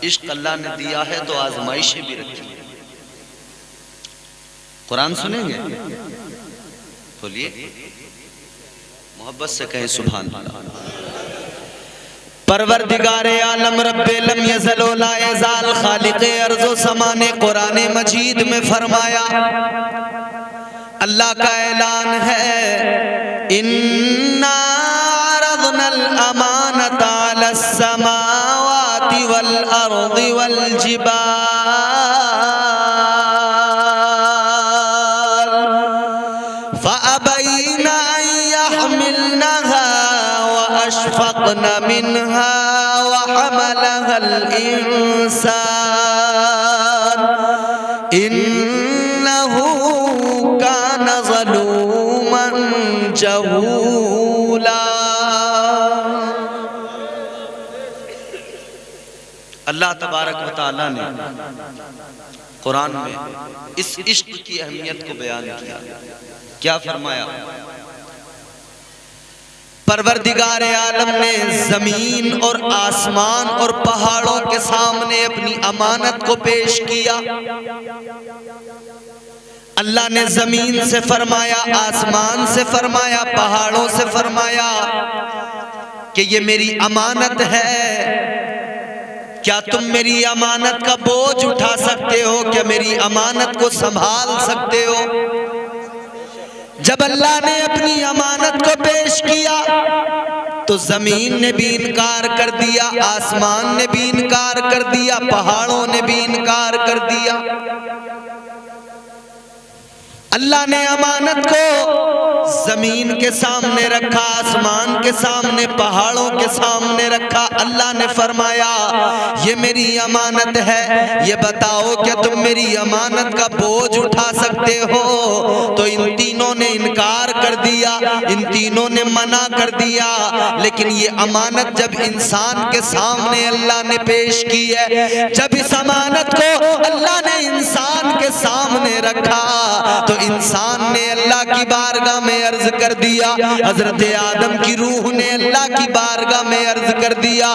इश्क अल्लाह ने दिया है तो आजमाइशें भी रखी है। कुरान सुनेंगे, बोलिए मोहब्बत से कहें सुभान अल्लाह। परवरदिगारे आलम रब्बे लम यज़ल व ला यज़ाल खालिक़े अर्ज़ व समा ने कुरान मजीद में फरमाया, अल्लाह का ऐलान है, इन्ना अरज़नल अमानता अलस समावाति वल अर्ज़ि वल जिबाल फ़अबैना अन यहमिलनहा व अशफ़क़न मिनहा व हमलहल इंसान इन्नहु कान ज़लूमन जहूला। अल्लाह तबारक व तआला ने कुरान में इस इश्क की अहमियत को बयान किया। क्या फरमाया? परवरदिगार आलम ने जमीन और आसमान और पहाड़ों के सामने अपनी अमानत को पेश किया। अल्लाह ने जमीन से फरमाया, आसमान से फरमाया, पहाड़ों से फरमाया कि ये मेरी अमानत है, क्या तुम मेरी अमानत का बोझ उठा सकते हो? क्या मेरी अमानत को संभाल सकते हो? जब अल्लाह ने अपनी अमानत को पेश किया तो जमीन ने भी इनकार कर दिया, आसमान ने भी इनकार कर दिया, पहाड़ों ने भी इनकार कर दिया। अल्लाह ने अमानत को जमीन के सामने रखा, आसमान के सामने, पहाड़ों के सामने रखा। अल्लाह ने फरमाया, ये मेरी अमानत है, ये बताओ क्या तुम मेरी अमानत का बोझ उठा सकते हो? तो इन तीनों ने इनकार कर दिया, इन तीनों ने मना कर दिया। लेकिन ये अमानत जब इंसान के सामने अल्लाह ने पेश की है, जब इस अमानत को अल्लाह ने इंसान के सामने रखा तो इंसान ने अल्लाह की बारगाह में अर्ज कर दिया, हजरत आदम की रूह ने अल्लाह की बारगाह में अर्ज कर दिया,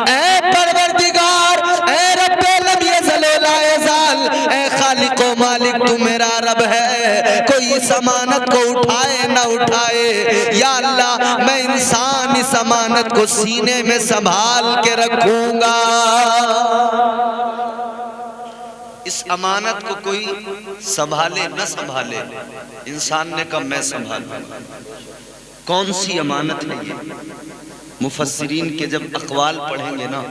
ऐ परवरदिगार, ऐ रब्बे लम यज़ल व ला यज़ाल, ऐ खालिक व मालिक तू मेरा रब है, कोई इस अमानत को उठाए ना उठाए, या अल्लाह मैं इंसान इस अमानत को सीने में संभाल के रखूंगा। इस अमानत को कोई संभाले न संभाले, इंसान ने कहा मैं संभालूं। कौन सी अमानत है ये? मुफस्सिरीन के जब अक़वाल पढ़ेंगे ना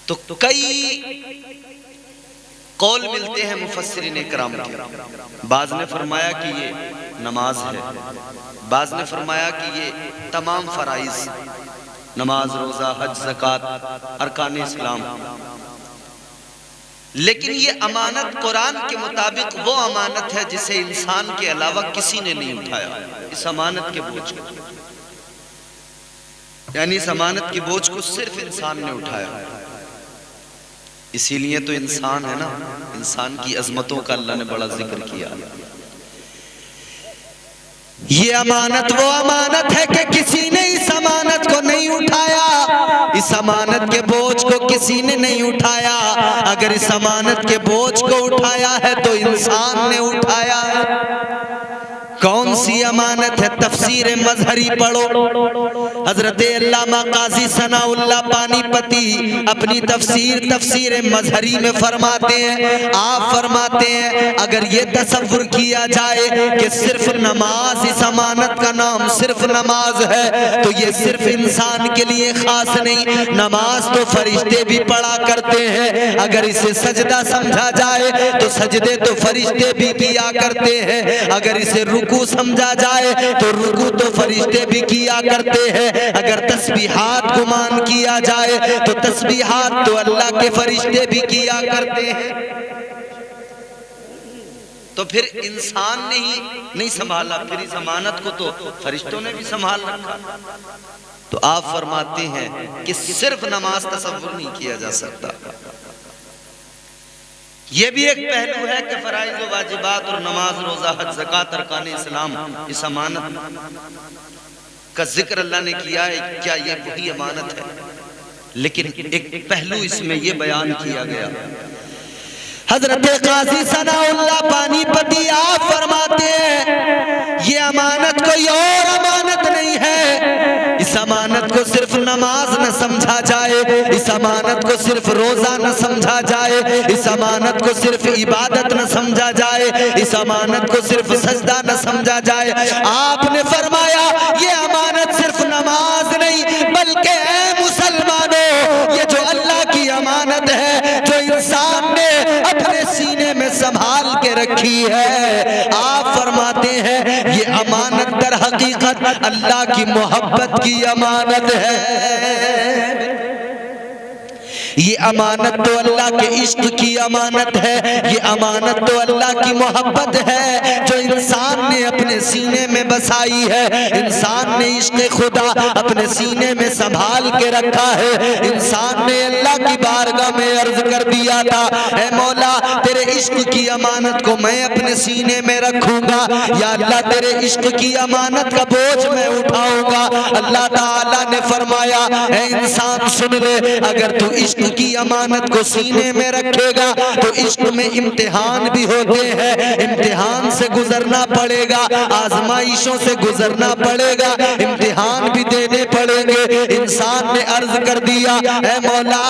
तो कई कौल मिलते हैं मुफस्सिरीन इकराम के। बाज़ ने फरमाया कि ये नमाज है, बाज़ ने फरमाया कि ये तमाम फराइज़, नमाज, रोज़ा, हज, ज़कात, अरकान इस्लाम। लेकिन ये अमानत कुरान के मुताबिक वो अमानत है जिसे इंसान के अलावा किसी ने नहीं उठाया। इस अमानत के बोझ को, यानी इस अमानत के बोझ को सिर्फ इंसान ने उठाया। इसीलिए तो इंसान है ना, इंसान की अजमतों का अल्लाह ने बड़ा जिक्र किया। ये अमानत वो अमानत है कि किसी ने इस अमानत को नहीं उठाया, इस अमानत के बोझ को किसी ने नहीं उठाया। अगर इस अमानत के बोझ को उठाया है तो इंसान ने उठाया है। कौन सी अमानत है? तफसीर मजहरी पढ़ो। हजरत अल्लामा काजी सनाउल्लाह पानीपती अपनी तफसीर मजहरी में फरमाते हैं, आप फरमाते हैं अगर ये तसव्वुर किया जाए कि सिर्फ नमाज इस अमानत का नाम सिर्फ नमाज है तो ये सिर्फ इंसान के लिए खास नहीं, नमाज तो फरिश्ते भी पढ़ा करते हैं। अगर इसे सजदा समझा जाए तो सजदे तो फरिश्ते भी किया करते हैं। अगर इसे रुकू समझा जाए तो रुकू तो फरिश्ते भी किया करते हैं। अगर तस्बीहात गुमान किया जाए तो तस्बीहात तो अल्लाह के फरिश्ते भी किया करते हैं। तो फिर इंसान ने ही नहीं संभाला, फिर इस अमानत को तो फरिश्तों ने भी संभाल रखा। तो आप फरमाते हैं कि सिर्फ नमाज तसव्वुर नहीं किया जा सकता। ये भी एक पहलू है कि फराइज व वाजिबात और नमाज, रोजा, हज, ज़कात, अरकान इस्लाम, इस अमानत का जिक्र अल्लाह ने किया है। क्या ये वही अमानत है? लेकिन एक पहलू इसमें ये बयान किया गया। हजरत काजी सनाउल्लाह पानीपती आप फरमाते हैं ये अमानत कोई और अमानत नहीं है। इस अमानत को सिर्फ नमाज न समझा जाए, इस अमानत को सिर्फ रोजा न समझा जाए, इस अमानत को सिर्फ इबादत न समझा जाए, इस अमानत को सिर्फ सजदा न समझा जाए। आपने फरमाया ये अमानत सिर्फ नमाज नहीं बल्कि ऐ मुसलमानों ये जो अल्लाह की अमानत है जो इंसान ने अपने सीने में संभाल के रखी है, आप फरमाते हैं ये अमानत दर हकीकत अल्लाह की मोहब्बत की अमानत है। ये अमानत तो अल्लाह के इश्क की अमानत है, ये अमानत तो अल्लाह की मोहब्बत है जो इंसान ने अपने सीने में बसाई है। इंसान ने इश्क खुदा अपने सीने में संभाल के रखा है। इंसान ने अल्लाह की बारगाह में अर्ज कर दिया था ऐ मौला तेरे इश्क की अमानत को मैं अपने सीने में रखूंगा, या अल्लाह तेरे इश्क की अमानत का बोझ मैं उठाऊंगा। अल्लाह ताला ने फरमाया ऐ इंसान सुन ले, अगर तू इश्क की अमानत को सीने में रखेगा तो इश्क में इम्तिहान भी होते हैं, इम्तिहान से गुजरना पड़ेगा, आजमाइशों से गुजरना पड़ेगा, इम्तिहान भी देने पड़ेंगे। इंसान ने अर्ज कर दिया ऐ मौला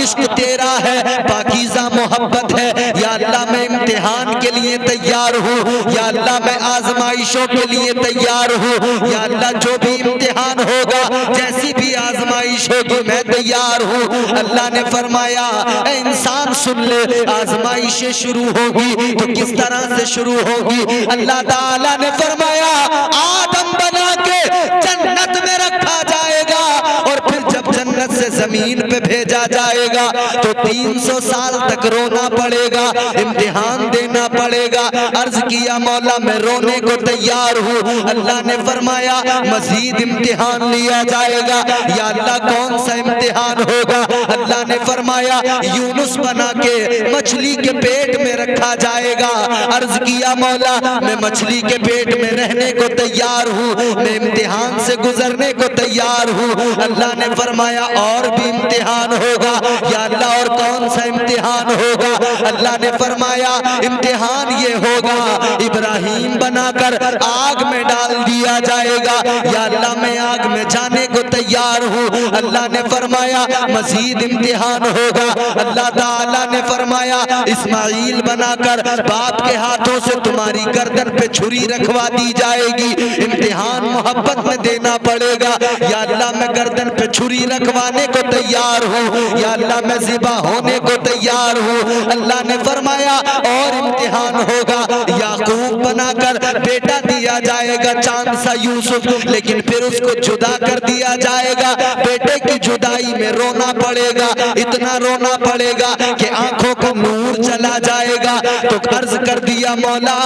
इश्क तेरा है, पाकीज़ा मोहब्बत है, या अल्लाह मैं इम्तिहान के लिए तैयार हूँ, या अल्लाह मैं आजमाइशों के लिए तैयार हूँ, या अल्लाह जो भी इम्तिहान होगा जैसी भी आजमाइश होगी मैं तैयार हूँ। अल्लाह ने फरमाया ऐ इंसान सुन ले, आजमाइशें शुरू होगी तो किस तरह से शुरू होगी। अल्लाह ताला ने फरमाया आदम बना के जन्नत में रखा जाएगा और फिर जब जन्नत से जमीन पे भेजा जाएगा तो 300 साल तक रोना पड़ेगा, इम्तिहान देना पड़ेगा। अर्ज किया मौला मैं रोने को तैयार हूँ। अल्लाह ने फरमाया मजीद इम्तिहान लिया जाएगा, या अल्लाह कौन सा इम्तिहान होगा। अल्लाह ने फरमाया यूनुस बना के मछली के पेट में रखा जाएगा। अर्ज किया मौला मैं मछली के पेट में रहने को तैयार हूँ, मैं इम्तिहान से गुजरने को तैयार हूँ। अल्लाह ने फरमाया और भी इम्तिहान होगा, या अल्लाह और कौन सा इम्तिहान होगा। अल्लाह ने फरमाया इम्तिहान ये होगा इब्राहिम बनाकर आग में डाल दिया जाएगा, या अल्लाह मैं आग में जाने को तैयार हूँ। अल्लाह ने फरमाया मजीद इम्तिहान होगा। अल्लाह ताला ने फरमाया इस्माइल बनाकर बाप के हाथों से तुम्हारी गर्दन पे छुरी रखवा दी जाएगी, इम्तिहान मोहब्बत में देना पड़ेगा। या अल्लाह मैं गर्दन पे छुरी रखवाने को तैयार हूँ, या अल्लाह मैं ज़िबा होने को तैयार हूँ। अल्लाह ने फरमाया और इम्तिहान होगा, याकूब बनाकर बेटा दिया जाएगा चांद सा यूसुफ, लेकिन फिर उसको जुदा कर दिया जाएगा। बेटे की जुदाई में रोना पड़ेगा, इतना रोना पड़ेगा कि आंखों का नूर चला जाएगा। तो अर्ज कर दिया मौला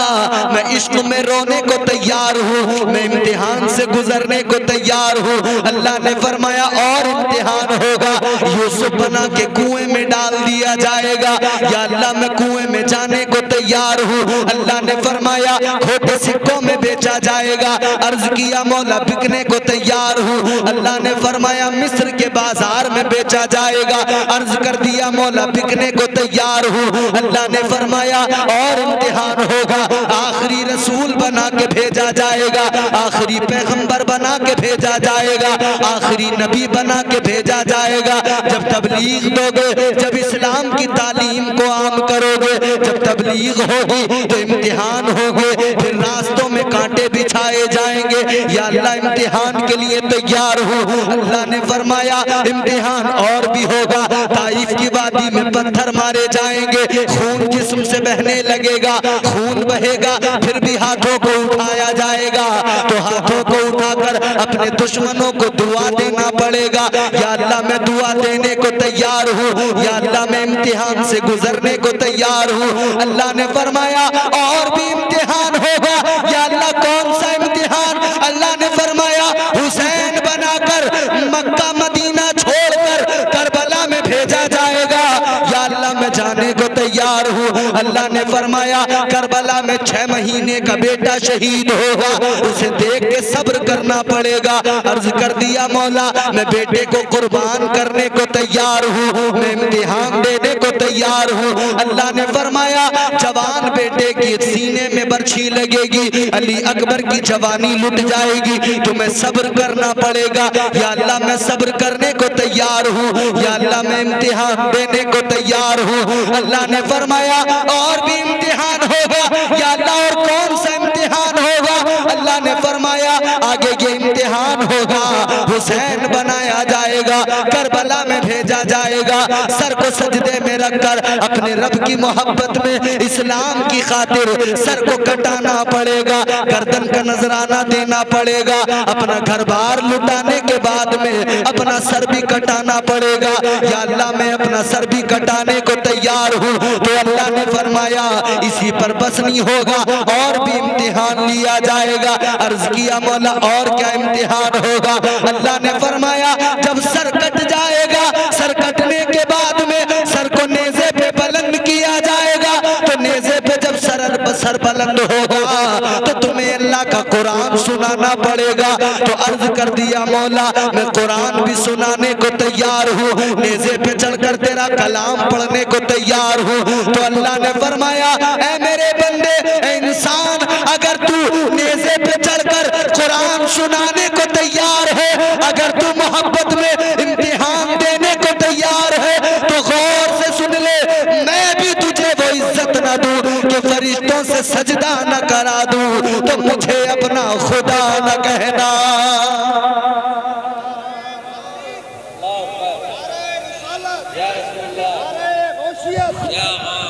मैं इश्क में रोने को तैयार हूँ, मैं इम्तिहान से गुजरने को तैयार हूँ। अल्लाह ने फरमाया और इम्तिहान होगा, यूसुफ बना के कुएं में डाल दिया जाएगा, या अल्लाह मैं कुएं में जाने को तैयार हूँ। अल्लाह ने फरमाया खोटे सिक्कों में बेचा जाएगा। अर्ज किया मौला बिकने को तैयार हूँ। अल्लाह ने फरमाया मिस्र के बाजार में बेचा जाएगा। अर्ज कर दिया मौला बिकने को तैयार हूँ। अल्लाह ने फरमाया और इम्तिहान होगा, आखिरी रसूल बना के भेजा जाएगा, आखिरी पैगंबर बना के भेजा जाएगा, आखिरी नबी बना के भेजा जाएगा। जब तबलीग दोगे, जब इस्लाम की तालीम को आम करोगे, जब तबलीग होगी तो इम्तिहान होगे, फिर रास्तों में कांटे बिछाए जाएंगे। या अल्लाह इम्तिहान के लिए तैयार हूँ। अल्लाह ने फरमाया इम्तिहान और भी होगा, ताइफ की वादी में पत्थर मारे जाएंगे, खून जिस्म से बहने लगेगा, खून बहेगा, फिर भी हाथों को उठाया जाएगा। तो हाथों को उठाकर अपने दुश्मनों को दुआ देना पड़ेगा। या अल्लाह मैं दुआ देने को तैयार हूँ, या अल्लाह मैं इम्तिहान से गुजरने को तैयार हूँ। अल्लाह ने फरमाया और भी इम्तिहान होगा। या अल्लाह कौन सा इम्तिहान। अल्लाह ने फरमाया हुसैन बनाकर मक्का मदीना छोड़कर करबला में भेजा जाएगा। या अल्लाह मैं जाने को तैयार हूँ। अल्लाह ने फरमाया करबला में 6 महीने का बेटा शहीद होगा, उसे देख के सब्र करना पड़ेगा। अर्ज कर दिया मौला मैं बेटे को कुर्बान करने को तैयार हूँ, मैं इम्तिहान देने को तैयार हूँ। अल्लाह ने फरमाया जवान बेटे की सीने में बर्छी लगेगी, अली अकबर की जवानी लुट जाएगी, तुम्हें सब्र करना पड़ेगा। या अल्लाह मैं सब्र करने को तैयार हूँ, या अल्लाह मैं इम्तिहान देने को तैयार हूँ। अल्लाह ने फरमाया और भी इम्तिहान होगा। या अल्लाह और कौन सा इम्तिहान होगा? अल्लाह ने फरमाया आगे ये इम्तिहान होगा, हुसैन बनाया जाएगा, करबला में भेजा जाएगा, सर को सजदे में रखकर अपने रब की मोहब्बत में इस्लाम की खातिर सर को कटाना पड़ेगा, गर्दन का नजराना देना पड़ेगा, अपना घर बार लुटाने के बाद में अपना सर भी कटाना पड़ेगा। या अल्लाह मैं अपना सर भी कटाने को तैयार हूँ। तो अल्लाह ने फरमाया इसी पर बस नहीं होगा, और भी इम्तिहान लिया जाएगा। अर्ज किया मौला और क्या इम्तिहान होगा? अल्लाह ने फरमाया जब सर कट जाएगा, सर कटने के बाद में सर को नेज़े पे बुलंद किया जाएगा, तो नेज़े पे जब सर बुलंद होगा तो तुम्हें अल्लाह का कुरान सुनाना पड़ेगा। तो अर्ज कर दिया मौला मैं कुरान भी सुनाने को तैयार हूँ, नेज़े पे चढ़कर तेरा कलाम पढ़ने को तैयार हूँ। तो अल्लाह ने फरमाया ऐ मेरे बंदे, ऐ इंसान, अगर तू नेज़े पे चढ़कर कुरान सुनाने को तैयार है, अगर तू मोहब्बत में इम्तिहान देने को तैयार है, तो गौर से सुन ले, मैं भी तुझे वो इज्जत न दूं कि फरिश्तों से सजदा न करा दूं, तो मुझे अपना खुदा न कहना।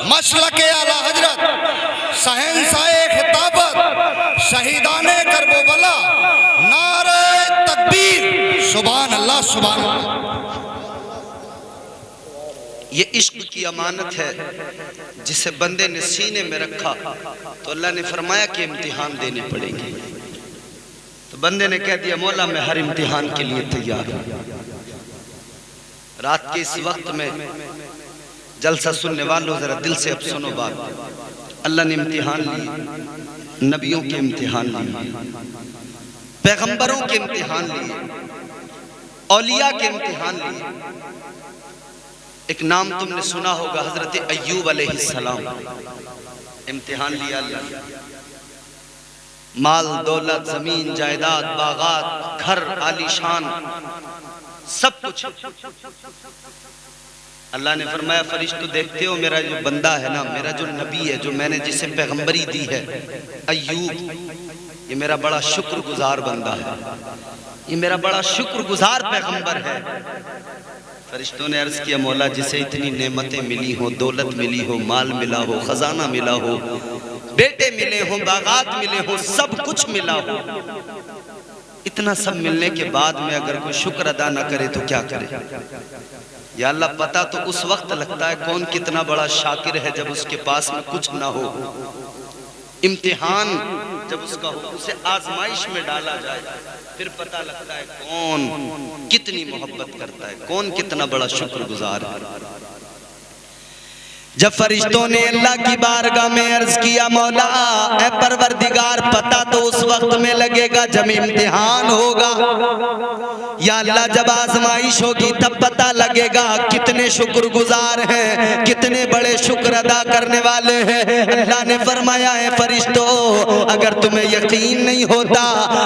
मसलके आला हजरत शहंशाए खिताबत शहीदाने करबला, नारे तकबीर, सुभान अल्लाह सुभान अल्लाह। ये इश्क की अमानत है जिसे बंदे ने सीने में रखा, तो अल्लाह ने फरमाया कि इम्तिहान देनी पड़ेगी। तो बंदे ने कह दिया मौला मैं हर इम्तिहान के लिए तैयार हूँ। रात के इस वक्त में जलसा सुनने वालों जरा दिल से अब सुनो बात। अल्लाह ने इम्तिहान लिए, नबियों के इम्तिहान लिए, पैगंबरों के इम्तिहान लिए, औलिया के इम्तिहान लिए। एक नाम तुमने सुना होगा हजरत अय्यूब अलैहिस्सलाम, इम्तिहान लिया अल्लाह। माल दौलत, जमीन जायदाद, बागात, घर आलीशान, सब कुछ। अल्लाह ने फरमाया फरिश्तों देखते हो मेरा जो बंदा है ना, मेरा जो नबी है, जो मैंने जिसे पैगंबरी दी है, अय्यूब, ये मेरा बड़ा शुक्रगुजार बंदा है, ये मेरा बड़ा शुक्रगुजार पैगंबर है। फरिश्तों ने अर्ज किया मौला जिसे इतनी नेमतें मिली हो, दौलत मिली हो, माल मिला हो, खजाना मिला हो, बेटे मिले हो, बागात मिले हो, सब कुछ मिला हो, इतना सब मिलने के बाद में अगर कोई शुक्र अदा ना करे तो क्या करे? या अल्लाह पता तो उस वक्त लगता है कौन कितना बड़ा शाकिर है जब उसके पास में कुछ ना हो। इम्तिहान जब उसका हो, उसे आजमाइश में डाला जाए, फिर पता लगता है कौन कितनी मोहब्बत करता है, कौन कितना बड़ा शुक्रगुजार है। जब फरिश्तों ने अल्लाह की बारगाह में अर्ज किया मौला ऐ परवरदिगार, पता तो उस वक्त में लगेगा जब इम्तिहान होगा, या अल्लाह जब आजमाइश होगी तब पता लगेगा कितने शुक्रगुजार हैं, कितने बड़े शुक्र अदा करने वाले हैं। अल्लाह ने फरमाया है फरिश्तों अगर तुम्हें यकीन नहीं होता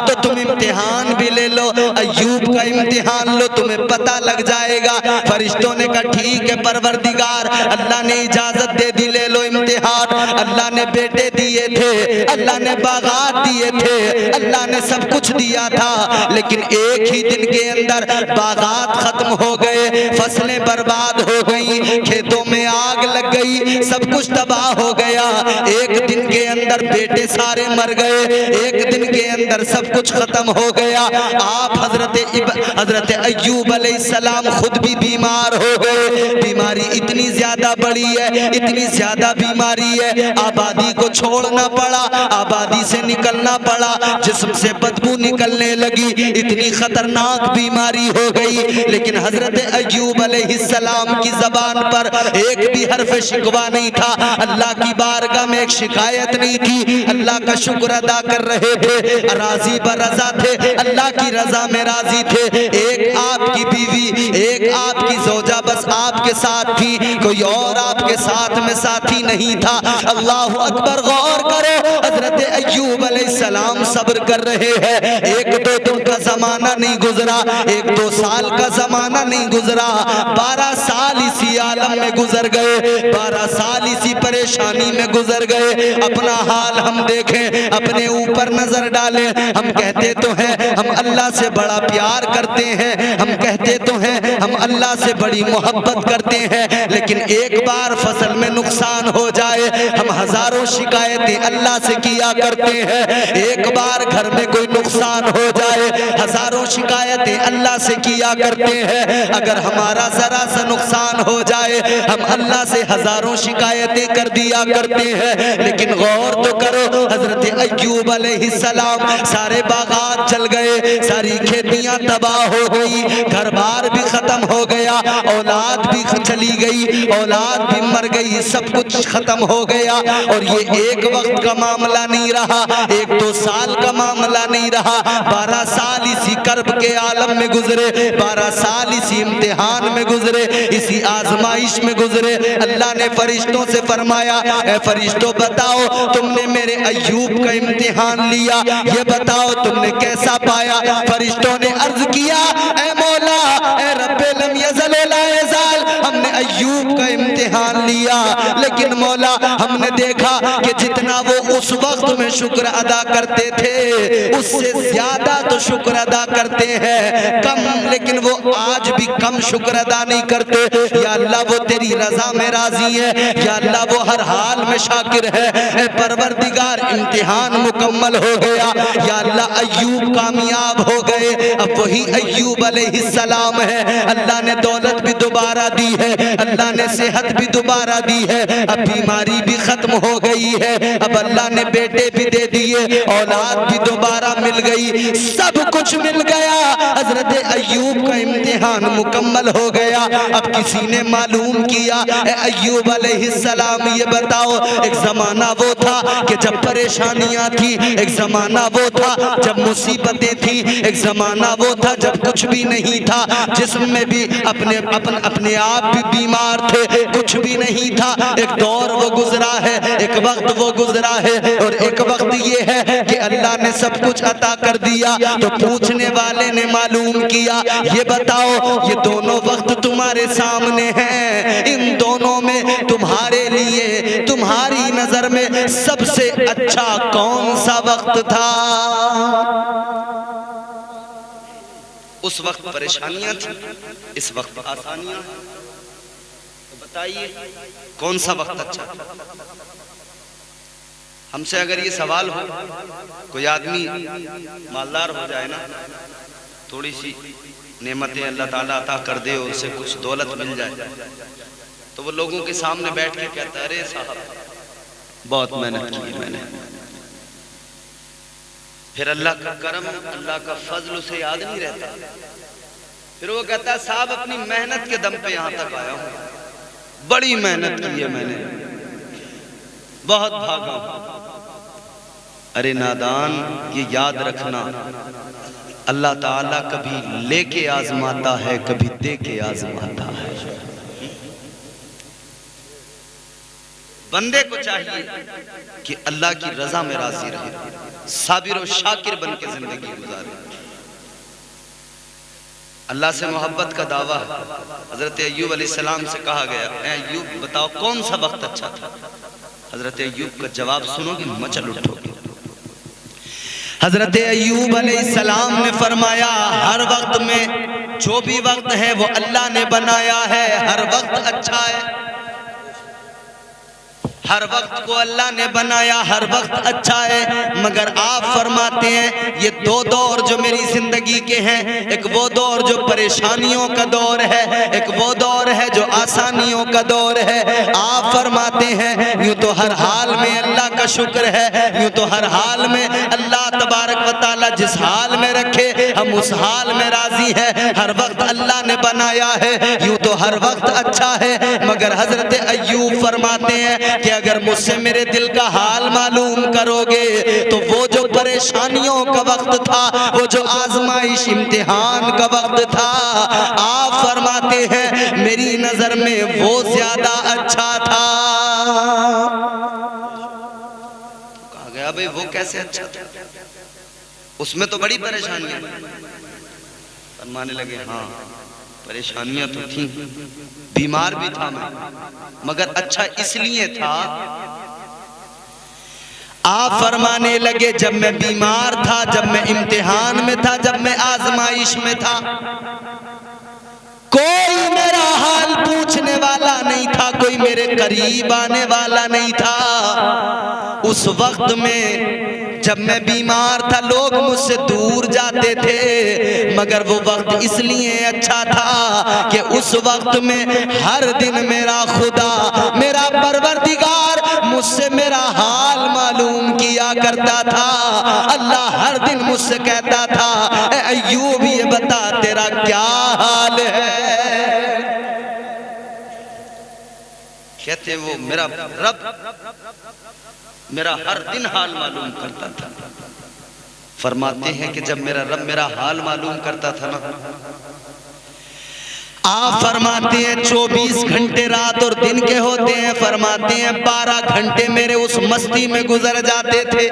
तो तुम इम्तिहान भी ले लो, अय्यूब का इम्तिहान लो, तुम्हें पता लग जाएगा। फरिश्तों ने कहा ठीक है परवरदिगार, अल्लाह ने इजाजत दे दी, ले लो इम्तिहान। अल्लाह ने बेटे दिए थे, अल्लाह ने बागात दिए थे, अल्लाह ने सब कुछ दिया था, लेकिन एक ही दिन के अंदर बागात खत्म हो गए, फसलें बर्बाद हो गई, खेतों में आग लग गई, सब कुछ तबाह हो गया। एक दिन के अंदर बेटे सारे मर गए, एक दिन के अंदर सब कुछ खत्म हो गया। आप हजरत अय्यूब अलैहिस्सलाम खुद भी बीमार हो गए। बीमारी इतनी ज्यादा बड़ी है, इतनी ज्यादा बीमारी है, आबादी को छोड़ना पड़ा, आबादी से निकलना पड़ा, जिस्म से बदबू निकलने लगी, इतनी खतरनाक बीमारी हो गई। लेकिन हजरत अय्यूब अलैहिस्सलाम की जबान पर एक भी हर्फ पे शिकवा नहीं था, अल्लाह की बारगाह में एक शिकायत नहीं थी, अल्लाह का शुक्र अदा कर रहे थे, राजी बर रजा थे, अल्लाह की रजा में राजी थे। एक आपकी बीवी, एक आपकी जोजा बस आपके साथ थी, कोई और आपके साथ में साथी नहीं था। अल्लाह अकबर, गौर करो, हजरत अय्यूब अलैहिस्सलाम सब्र कर रहे हैं। एक दो दिन का जमाना नहीं गुजरा, एक दो साल का जमाना नहीं गुजरा, 12 साल इसी आलम में गुजर गए, 12 साल इसी परेशानी में गुजर गए। अपना हाल हम देखें, अपने ऊपर नजर डालें। हम कहते तो हैं हम अल्लाह से बड़ा प्यार करते हैं, हम कहते तो हैं हम अल्लाह से बड़ी मोहब्बत करते हैं, लेकिन एक बार फसल में नुकसान हो जाए हम हजारों शिकायतें अल्लाह से किया करते हैं। एक बार घर में कोई नुकसान हो जाए हजारों शिकायतें अल्लाह से किया करते हैं। अगर हमारा जरा सा नुकसान हो जाए हम अल्लाह से हजारों शिकायतें कर दिया करते हैं। लेकिन गौर तो करो, हजरत अय्यूब अलैहिस्सलाम, सारे बागात जल गए, सारी खेतियां तबाह हो गई, घर बार भी खत्म हो गया, औलाद भी चली गई, औलाद भी मर गई, सब कुछ खत्म हो गया। और ये एक वक्त का मामला नहीं रहा, एक दो साल का मामला नहीं रहा, 12 साल इसी कर्ब के आलम में गुजरे, 12 साल इसी इम्तिहान में गुजरे, इसी आजमाइश में गुजरे। अल्लाह ने फरिश्तों से फरमाया, ए फरिश्तों बताओ तुमने मेरे अय्यूब का इम्तिहान लिया, ये बताओ तुमने कैसा पाया। फरिश्तों ने अर्ज किया, ए मौला, ए रब्बे लम यज़ल व ला यज़ाल, हमने अय्यूब का इम्तिहान लिया, लेकिन मौला हमने देखा कि जितना वो उस वक्त में शुक्र अदा करते थे उससे ज्यादा तो शुक्र अदा करते हैं कम, लेकिन वो आज भी कम शुक्र अदा नहीं करते। या अल्लाह वो तेरी रजा में राजी है, या अल्लाह वो हर हाल में शाकिर है। ए परवरदिगार, इम्तिहान मुकम्मल हो गया, या अल्लाह अय्यूब कामयाब हो गए। अब वही अय्यूब अलैहिस्सलाम है, अल्लाह ने दौलत भी दोबारा दी है, अल्लाह ने सेहत भी दोबारा दी है, अब बीमारी भी खत्म हो गई है, अब अल्लाह ने बेटे भी दे दिए, औलाद भी दोबारा मिल गई, सब कुछ मिल गया। हजरत अय्यूब का इम्तिहान मुकम्मल हो गया। अब किसी ने मालूम किया, ए अय्यूब अलैहिस्सलाम ये बताओ, एक जमाना वो था कि जब परेशानियां थी, एक जमाना वो था जब मुसीबतें थी, एक जमाना वो था जब कुछ भी नहीं था, जिसमें भी अपने आप भी बीमार थे, कुछ भी नहीं था। एक दौर वो गुजरा है, एक वक्त वो गुजरा है, और एक वक्त ये है कि अल्लाह ने सब कुछ अता कर दिया। तो पूछने वाले ने मालूम किया, ये बताओ ये दोनों वक्त तुम्हारे सामने हैं, इन दोनों में तुम्हारे लिए, तुम्हारी नजर में सबसे अच्छा कौन सा वक्त था? उस वक्त परेशानियां थी, इस वक्त आसानियां। तो बताइए कौन सा वक्त अच्छा था? हमसे अगर ये सवाल हो, कोई आदमी मालदार हो जाए ना, थोड़ी सी नेमतें अल्लाह ताला अता कर दे और उसे कुछ दौलत मिल जाए, तो वो लोगों के सामने बैठ के कहता है, अरे साहब बहुत मेहनत की मैंने। फिर अल्लाह का करम, अल्लाह का फजल उसे याद नहीं रहता। फिर वो कहता है, साहब अपनी मेहनत के दम पे यहाँ तक आया हूँ, बड़ी मेहनत की है मैंने, बहुत भागा। अरे नादान, ये याद रखना, अल्लाह ताला कभी लेके आजमाता है, कभी दे के आजमाता है। बंदे को चाहिए कि अल्लाह की रजा में राजी रहे, साबिर और शाकिर बन के जिंदगी गुजारे। अल्लाह से मोहब्बत का दावा है। हजरत अय्यूब अलैहिस्सलाम से कहा गया, ए अय्यूब बताओ कौन सा वक्त अच्छा था? हजरत अय्यूब का जवाब सुनोगे मचल उठोगे। हजरत अय्यूब अलैहिस्सलाम ने फरमाया, हर वक्त में जो भी वक्त है वो अल्लाह ने बनाया है, हर वक्त अच्छा है, हर वक्त को अल्लाह ने बनाया, हर वक्त अच्छा है। मगर आप फरमाते हैं ये दो दौर जो मेरी जिंदगी के हैं, एक वो दौर जो परेशानियों का दौर है, एक वो दौर है जो आसानियों का दौर है। आप फरमाते हैं यूं तो हर हाल में अल्लाह का शुक्र है। यूं तो हर हाल में अल्लाह तबारक व तआला जिस हाल में रखे हम उस हाल में राजी है। हर वक्त अल्लाह ने बनाया है, यूं तो हर वक्त अच्छा है, मगर हजरत अय्यूब फरमाते हैं कि अगर मुझसे मेरे दिल का हाल मालूम करोगे तो वो जो परेशानियों का वक्त था, वो जो आजमाइश इम्तिहान का वक्त था, आप फरमाते हैं मेरी नजर में वो ज्यादा अच्छा था। कहा गया भाई वो कैसे अच्छा था, उसमें तो बड़ी परेशानियां। फरमाने लगे हाँ परेशानियां तो थी, बीमार भी था मैं, मगर अच्छा इसलिए था। आप फरमाने लगे जब मैं बीमार था, जब मैं इम्तिहान में था, जब मैं आजमाइश में था, कोई मेरा हाल पूछने वाला नहीं था, कोई मेरे करीब आने वाला नहीं था। उस वक्त में जब मैं बीमार था लोग मुझसे दूर जाते थे, मगर वो वक्त इसलिए अच्छा था कि उस वक्त में हर दिन मेरा खुदा, मेरा परवरदिगार मुझसे मेरा हाल मालूम किया करता था। अल्लाह हर दिन मुझसे कहता था ए अय्यूब ये बता तेरा क्या हाल है। कहते वो मेरा रब मेरा हर दिन हाल मालूम करता था। फरमाते हैं कि जब मेरा रब मेरा हाल मालूम करता था ना, आप फरमाते हैं 24 घंटे रात और दिन के होते हैं, फरमाते हैं 12 घंटे मेरे उस मस्ती में गुजर जाते थे।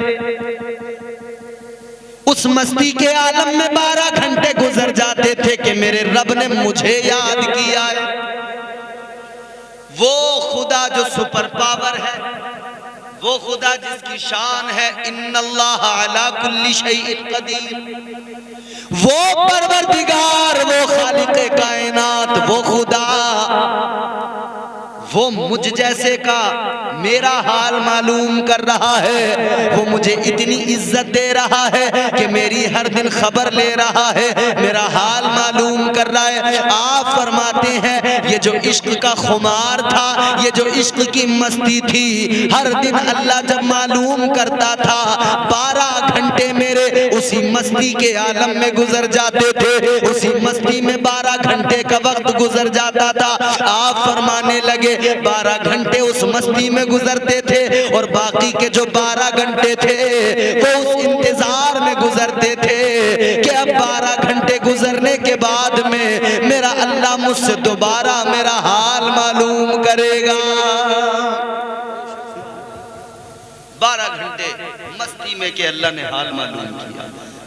उस मस्ती के आलम में 12 घंटे गुजर जाते थे कि मेरे रब ने मुझे याद किया है। वो खुदा जो सुपर पावर है, वो खुदा जिसकी शान है इन्नल्लाह अला कुल्ली शैइन कदीर, वो परवरदिगार, वो खालिक़े कायनात, वो खुदा, वो मुझ जैसे का मेरा हाल मालूम कर रहा है। वो मुझे इतनी इज्जत दे रहा है कि मेरी हर दिन खबर ले रहा है, मेरा हाल मालूम कर रहा है। आप फरमाते हैं ये जो इश्क का खुमार था, ये जो इश्क की मस्ती थी, हर दिन अल्लाह जब मालूम करता था 12 घंटे मेरे उसी मस्ती के आलम में गुजर जाते थे, उसी मस्ती में 12 घंटे का वक्त गुजर जाता था। आप फरमाने लगे 12 घंटे उस मस्ती में गुजरते थे और बाकी के जो 12 घंटे थे वो उस इंतजार में गुजरते थे कि अब 12 घंटे गुजरने के बाद में मेरा अल्लाह मुझसे दोबारा मेरा हाल मालूम करेगा। 12 घंटे मस्ती में कि अल्लाह ने हाल मालूम किया,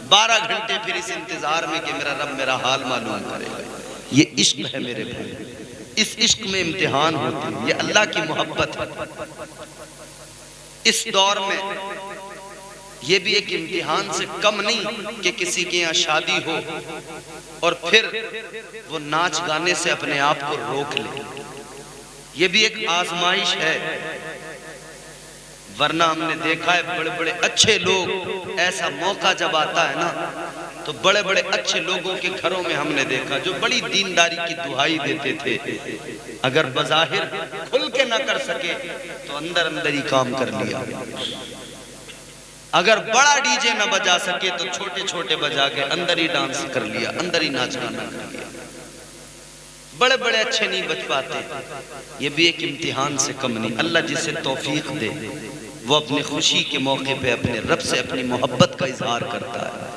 12 घंटे फिर इस इंतजार में कि मेरा रब मेरा हाल मालूम करेगा। ये इश्क है मेरे भाई, इस इश्क में इम्तिहान होते हैं, ये अल्लाह की मोहब्बत है। इस दौर में ये भी एक इम्तिहान से कम नहीं कि किसी के यहाँ शादी हो और फिर वो नाच गाने से अपने आप को रोक ले, ये भी एक आजमाइश है। वरना हमने देखा है बड़े बड़े अच्छे लोग, ऐसा मौका जब आता है ना तो बड़े बड़े अच्छे लोगों के घरों में हमने देखा जो बड़ी दीनदारी की दुहाई देते थे, अगर बज़ाहिर खुल के ना कर सके तो अंदर अंदर ही काम कर लिया। अगर बड़ा डीजे ना बजा सके तो छोटे छोटे बजा के अंदर ही डांस कर लिया, अंदर ही नाच गाना कर लिया। बड़े बड़े अच्छे नहीं बच पाते, ये भी एक इम्तिहान से कम नहीं। अल्लाह जिसे तौफीक दे वो अपनी खुशी के मौके पे अपने रब से अपनी मोहब्बत का इजहार करता है।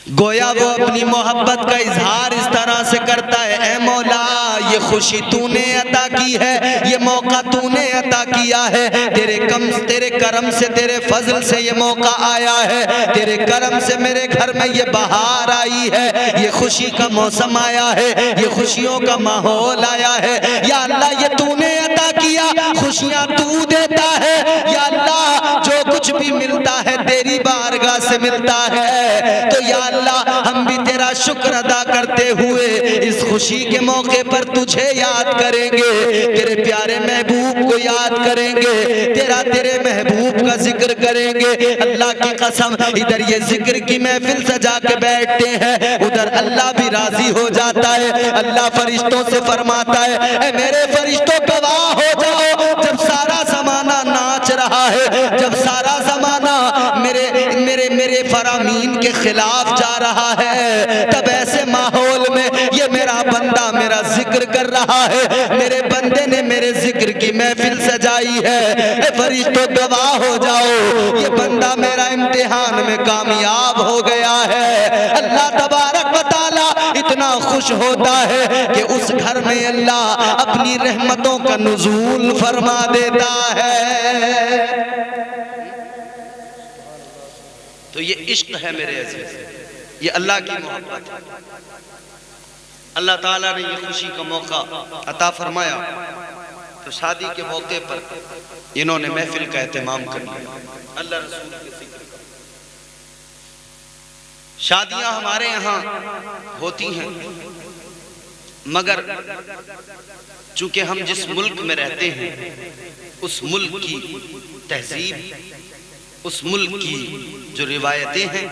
गोया वो अपनी मोहब्बत का इजहार इस तरह से करता है, ऐ मौला ये खुशी तूने अता की है, ये मौका तूने अता किया है, तेरे करम से तेरे फजल से ये मौका आया है, तेरे करम से मेरे घर में ये बहार आई है, ये खुशी का मौसम आया है, ये खुशियों का माहौल आया है। या अल्लाह ये तूने अता किया, खुशियां तू देता है। या अल्लाह जो कुछ भी मिलता है तेरी बारगाह से मिलता है, तो या अल्लाह हम भी तेरा शुक्र अदा करते हुए इस खुशी के मौके पर तुझे याद करेंगे, तेरे प्यारे महबूब को याद करेंगे, तेरे महबूब का जिक्र करेंगे। अल्लाह की कसम इधर ये जिक्र की महफिल सजा के बैठते हैं, उधर अल्लाह भी राजी हो जाता है। अल्लाह फरिश्तों से फरमाता है, ऐ मेरे फरिश्तों गवाह हो जाओ, जब सारा जमाना नाच रहा है। जब सारा जमाना मेरे मेरे मेरे फरामीन के खिलाफ जा रहा है, तब ऐसे माहौल में ये मेरा बंदा मेरा जिक्र कर रहा है। मेरे बंदे ने मेरे जिक्र की महफिल सजाई है। फरिश्तों गवाह हो जाओ, ये बंदा मेरा इम्तिहान में कामयाब हो गया है। अल्लाह तबारक व तआला इतना खुश होता है कि उस घर में अल्लाह अपनी रहमतों का नुज़ूल फरमा देता है। तो ये इश्क है मेरे अजीज, ये अल्लाह की मोहब्बत है। अल्लाह ताला ने ये खुशी का मौका अता फरमाया, तो शादी के मौके पर इन्होंने महफिल का एहतमाम कर लिया। अल्लाह रसूल के जिक्र का। शादियां हमारे यहाँ होती हैं, मगर चूंकि हम जिस मुल्क में रहते हैं उस मुल्क की तहजीब, उस मुल्क की जो रिवायतें हैं,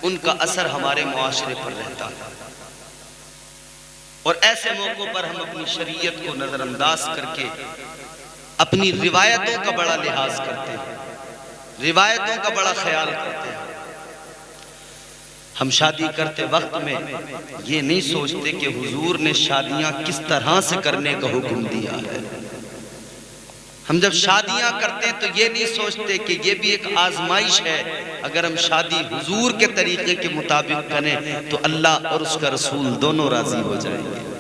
उनका असर हमारे मुआशरे पर रहता है। और ऐसे मौकों पर हम अपनी शरीयत को नजरअंदाज करके अपनी रिवायतों का बड़ा लिहाज करते हैं, रिवायतों का बड़ा ख्याल करते हैं। हम शादी करते वक्त में ये नहीं सोचते कि हुजूर ने शादियां किस तरह से करने का हुक्म दिया है। हम जब शादियां करते हैं तो ये नहीं सोचते कि ये भी एक आजमाइश है, अगर हम शादी हुजूर के तरीके के मुताबिक करें तो अल्लाह और उसका रसूल दोनों राजी हो जाएंगे।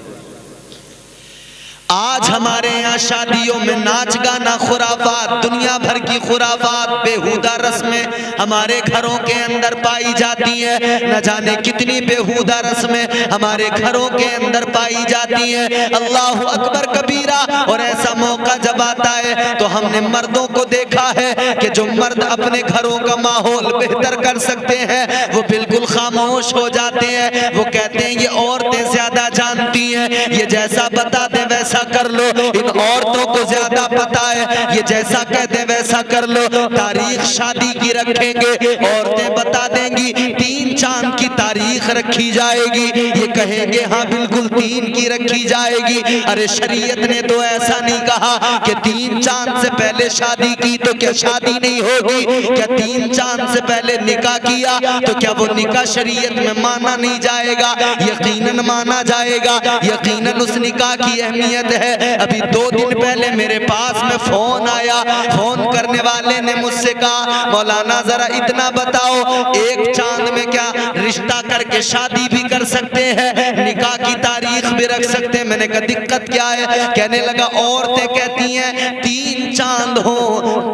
आज हमारे यहाँ शादियों में नाच गाना, खुराफात, दुनिया भर की खुराफात, बेहुदा रस्में हमारे घरों के अंदर पाई जाती है। न जाने कितनी बेहुदा रस्में हमारे घरों के अंदर पाई जाती हैं। अल्लाह अकबर कबीरा। और ऐसा मौका जब आता है तो हमने मर्दों को देखा है कि जो मर्द अपने घरों का माहौल बेहतर कर सकते हैं वो बिल्कुल खामोश हो जाते हैं। वो कहते हैं ये औरतें ज्यादा जानती हैं, ये जैसा बता दे वैसा कर लो, इन औरतों को ज्यादा पता है, ये जैसा कहते वैसा कर लो। तारीख शादी की रखेंगे, औरतें बता देंगी 3 चांद की तारीख रखी जाएगी, ये कहेंगे हाँ बिल्कुल 3 की रखी जाएगी। अरे शरीयत ने तो ऐसा नहीं कहा कि 3 चांद से पहले शादी की तो क्या शादी नहीं होगी? क्या 3 चांद से पहले निकाह किया तो क्या वो निकाह शरीयत में माना नहीं जाएगा? यकीनन माना जाएगा। यकीनन उस निकाह की अहमियत है। अभी 2 दिन पहले मेरे पास में फोन आया, फोन करने वाले ने मुझसे कहा मौलाना जरा इतना बताओ, एक चांद में क्या रिश्ता करके शादी भी कर सकते हैं, निकाह की तारीख भी रख सकते हैं? मैंने कहा दिक्कत क्या है? कहने लगा औरतें कहती हैं 3 चांद हो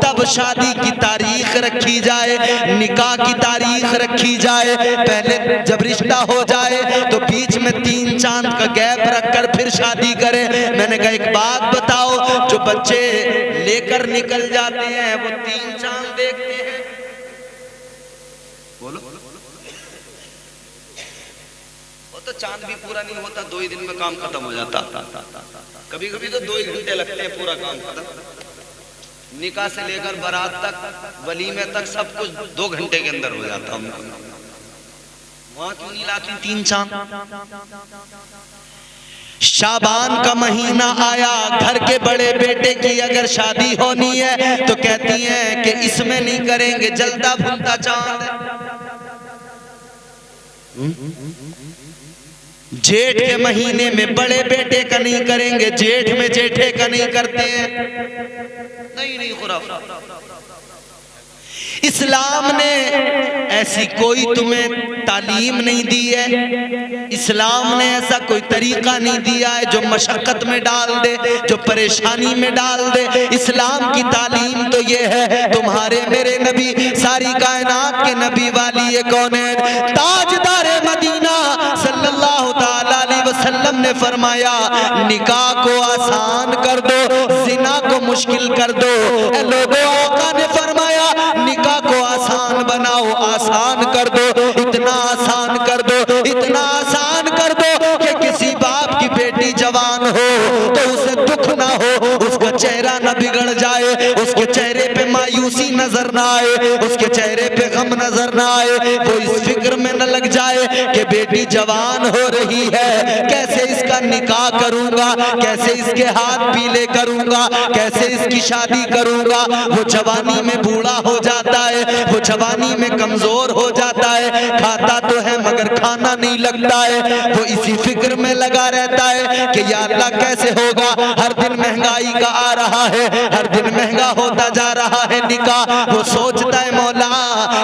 तब शादी की तारीख रखी जाए, निकाह की तारीख रखी जाए। पहले जब रिश्ता हो जाए तो बीच में 3 चांद का गैप रखकर फिर शादी करें। मैंने कहा एक बात बताओ, जो बच्चे लेकर निकल जाते हैं वो 3 चांद देखते हैं? बोलो, वो तो चांद भी पूरा नहीं होता, 2 ही दिन में काम खत्म हो जाता। कभी कभी तो 2 ही घंटे लगते हैं पूरा काम खत्म। निकाह से लेकर बारात तक, वलीमे तक सब कुछ 2 घंटे के अंदर हो जाता। वहां क्यों नहीं लाती 3 चांद? शाबान का महीना आया, घर के बड़े बेटे की अगर शादी होनी है तो कहती हैं कि इसमें नहीं करेंगे, जलता भुनता चांद है। जेठ के महीने में बड़े बेटे का नहीं करेंगे, जेठ में जेठे का नहीं करते हैं। नहीं खुराफा। इस्लाम ने ऐसी कोई तुम्हें तालीम नहीं दी है, इस्लाम ने ऐसा कोई तरीका नहीं दिया है जो मशक्कत में डाल दे, जो परेशानी में डाल दे। इस्लाम की तालीम तो ये है, तुम्हारे मेरे नबी सारी कायनात के नबी वाली ये कौन है? ताजदार मदीना सल्लल्लाहु ताला अलैहि वसल्लम ने फरमाया निकाह को आसान कर दो, जिना को मुश्किल कर दो। लोगों आका ने फरमाया निकाह को आसान बनाओ, आसान कर दो, इतना आसान कर दो, इतना आसान कर दो कि किसी बाप की बेटी जवान हो तो उसे दुख ना हो, उसका चेहरा ना बिगड़ जाए, उसके चेहरे पे मायूसी नजर ना आए, उसके चेहरे पे गम नजर ना आए, वो इस फिक्र में न लग जाए कि बेटी जवान हो रही है, कैसे इसका निकाह करूंगा, कैसे इसके हाथ पीले करूंगा, कैसे इसकी शादी करूंगा। वो जवानी में बूढ़ा हो जाता है, वो जवानी में कमजोर हो जाता है, खाता तो है मगर खाना नहीं लगता है। वो इसी फिक्र में लगा रहता है कि या अल्लाह कैसे होगा, हर दिन महंगाई का आ रहा है, हर दिन महंगा होता जा रहा है निकाह। वो सोचता है मौला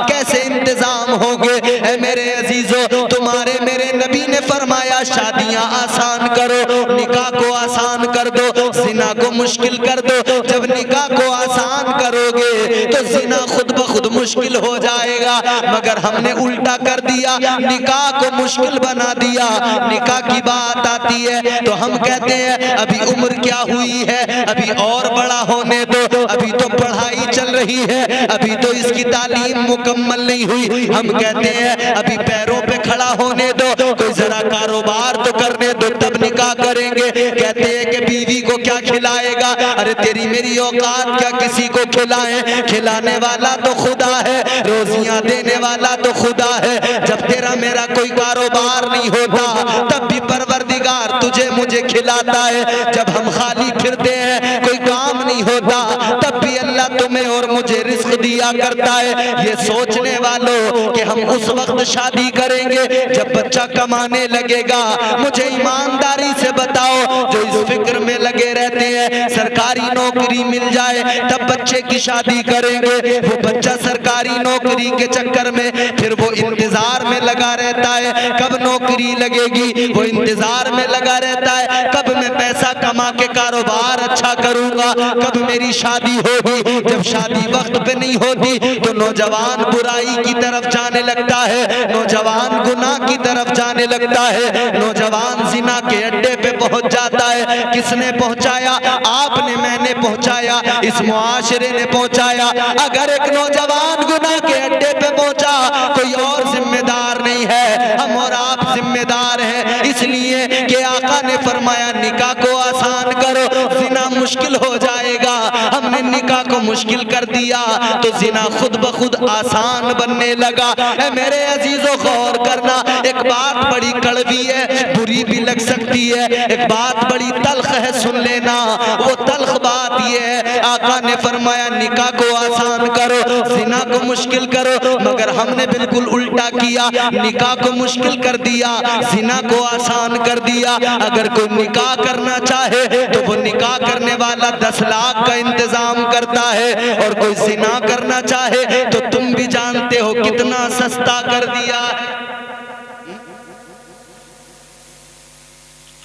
कैसे इंतजाम होंगे। ऐ मेरे अजीजों, तुम्हारे मेरे नबी ने फरमाया शादियां आसान करो, निकाह को आसान कर दो, जिना को मुश्किल कर दो। जब निकाह को आसान करोगे तो जिना खुद ब खुद मुश्किल हो जाएगा, मगर हमने उल्टा कर दिया, निकाह को मुश्किल बना दिया। निकाह की बात आती है तो हम कहते हैं अभी उम्र क्या हुई है, अभी और बड़ा होने दो, अभी तो पढ़ाई चल रही है, अभी तो इसकी तालीम मुकम्मल नहीं हुई। हम कहते हैं अभी पैरों पे खड़ा होने दो, कोई जरा कारोबार तो करने दो तब निकाह करेंगे। कहते हैं कि बीवी को क्या खिलाएगा, अरे तेरी मेरी औकात क्या किसी को खिलाएं, खिलाने वाला तो खुदा है, रोजियां देने वाला तो खुदा है। जब तेरा मेरा कोई कारोबार नहीं होता तब भी परवरदिगार तुझे मुझे खिलाता है। जब हम खाली फिरते हैं कोई काम नहीं होता तब भी अल्लाह तुम्हें और मुझे रिस्क दिया करता है। ये सोचने वालों कि हम उस वक्त शादी करेंगे जब बच्चा कमाने लगेगा, मुझे ईमानदारी से बताओ जो इस फिक्र में लगे रहते हैं सरकारी नौकरी मिल जाए तब बच्चे की शादी करेंगे, वो बच्चा सरकारी नौकरी के चक्कर में फिर वो इंतजार में लगा रहता है कब नौकरी लगेगी, वो इंतजार में लगा रहता है कब मैं पैसा कमा के कारोबार अच्छा करूंगा, कब मेरी शादी होगी। जब शादी वक्त पे नहीं होती तो नौजवान बुराई की तरफ जाने लगता है, नौजवान गुनाह की तरफ जाने लगता है, नौजवान जिना के अड्डे पे पहुंच जाता है। किसने पहुंचाया? आपने, मैंने पहुंचाया, इस मुआशरे ने पहुंचाया। अगर एक नौजवान गुनाह के अड्डे पे पहुंचा कोई और जिम्मेदार नहीं है, हम और आप जिम्मेदार हैं। इसलिए कि आका ने फरमाया निकाह को आसान करो, जिना मुश्किल हो जाएगा। हमने निकाह को मुश्किल कर दिया तो जिना खुद ब खुद आसान बनने लगा। ऐ मेरे अजीजों गौर करना, एक बात बड़ी कड़वी है, बुरी भी लग सकती है, एक बात बड़ी तल्ख है, सुन लेना। वो तल्ख बात ये है, आका ने फरमाया निकाह को आसान करो, जिना को मुश्किल करो, मगर हमने बिल्कुल उल्टा किया, निकाह को मुश्किल कर दिया, जिना को आसान कर दिया। अगर कोई निकाह करना चाहे तो वो निकाह करने वाला 10 लाख का इंतजाम करता है, और कोई जिना करना चाहे तो तुम भी जानते हो कितना सस्ता कर दिया है।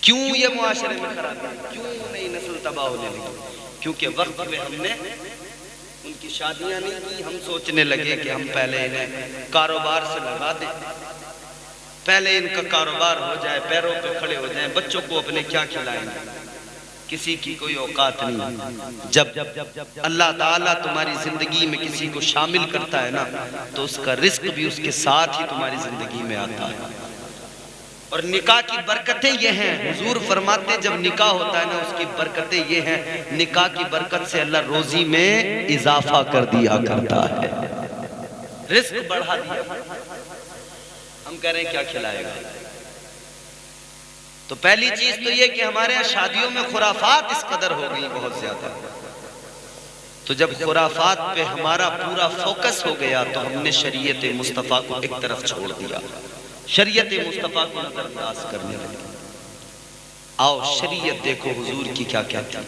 क्यों ये मुआशरे में खराबी, क्यों नई नस्ल तबाह होने लगी? क्योंकि वक्त पे हमने उनकी शादियां नहीं की। हम सोचने लगे कि हम पहले इन्हें कारोबार से लगा दें, पहले इनका कारोबार हो जाए, पैरों पे खड़े हो जाएं, बच्चों को अपने क्या खिलाएंगे। किसी की कोई औकात नहीं। जब अल्लाह ताला तुम्हारी जिंदगी में किसी को शामिल करता है ना तो उसका रिस्क भी उसके साथ ही तुम्हारी जिंदगी में आता है। और निकाह की बरकतें ये हैं, हुजूर फरमाते जब निकाह होता है ना उसकी बरकतें ये हैं, निकाह की बरकत से अल्लाह रोजी में इजाफा कर दिया करता है, रिस्क बढ़ा दिया। हम कह रहे हैं क्या खिलाएगा? तो पहली चीज तो ये कि हमारे यहाँ शादियों में खुराफात इस कदर हो गई बहुत ज्यादा। तो जब खुराफात पे हमारा पूरा फोकस हो गया तो हमने शरीयत मुस्तफ़ा को एक तरफ छोड़ दिया, शरीयत मुस्तफ़ा को नजरअंदाज करने लगे। आओ शरीयत देखो हुजूर की क्या क्या थी।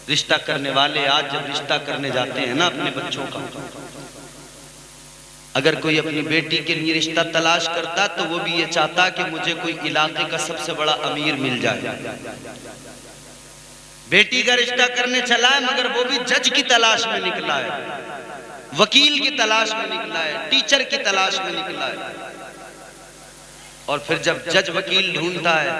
रिश्ता करने वाले आज जब रिश्ता करने जाते हैं ना अपने बच्चों का, अगर कोई अपनी बेटी के लिए रिश्ता तलाश करता तो वो भी ये चाहता कि मुझे कोई इलाके का सबसे बड़ा अमीर मिल जाए। बेटी का रिश्ता करने चला है मगर वो भी जज की तलाश में निकला है, वकील की तलाश में निकला है, टीचर की तलाश में निकला है। और फिर जब जज वकील ढूंढता है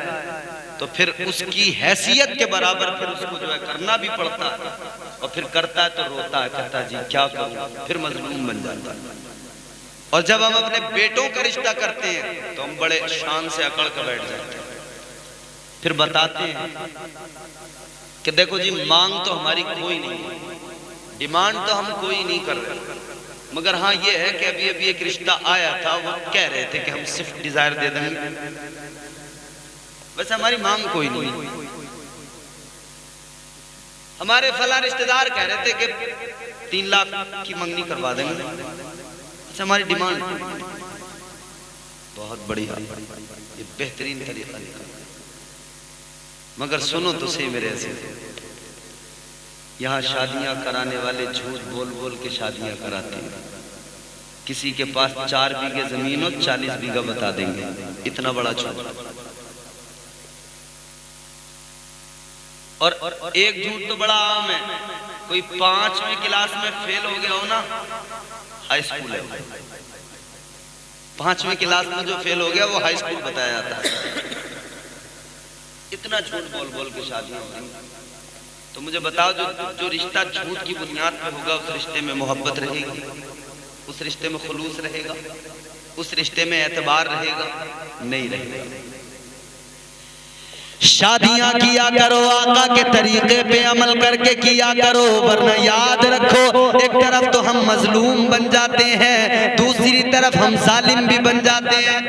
तो फिर उसकी हैसियत के बराबर फिर उसको जो है करना भी पड़ता है, और फिर करता है तो रोता है, कहता है जी क्या करूं, फिर मजलूम बन जाता है। और जब हम अपने बेटों का रिश्ता करते हैं तो हम बड़े शान से अकड़ कर बैठ जाते हैं, फिर बताते हैं कि देखो जी मांग तो हमारी कोई नहीं है, डिमांड तो हम कोई नहीं कर रहे, मगर हाँ ये है कि अभी अभी एक रिश्ता आया था, वो कह रहे थे कि हम स्विफ्ट डिजायर दे देंगे, वैसे हमारी मांग कोई नहीं। हमारे फला रिश्तेदार कह रहे थे कि 3 लाख की मंगनी करवा देंगे, वैसे हमारी डिमांड बहुत बढ़िया, ये बेहतरीन तरीका निकला। मगर सुनो तो सही मेरे ऐसे, यहाँ शादियां कराने वाले झूठ बोल बोल के शादियां कराते हैं। किसी के पास 4 बीघे जमीन हो 40 बीघा बता देंगे, इतना बड़ा झूठ। और एक झूठ तो बड़ा आम है, कोई 5वीं क्लास में फेल हो गया हो ना, हाई स्कूल है, 5वीं क्लास में जो फेल हो गया वो हाई स्कूल बताया जाता है। इतना झूठ बोल बोल के शादियां हो रही। तो मुझे बताओ, जो रिश्ता झूठ की बुनियाद पर होगा, उस रिश्ते में मोहब्बत रहेगी, उस रिश्ते में खुलूस रहेगा, उस रिश्ते में एतबार रहेगा? नहीं रहेगा। शादियां किया करो आका के तरीके पे अमल करके किया करो, वरना याद रखो एक तरफ तो हम मजलूम बन जाते हैं, दूसरी तरफ हम जालिम भी बन जाते हैं।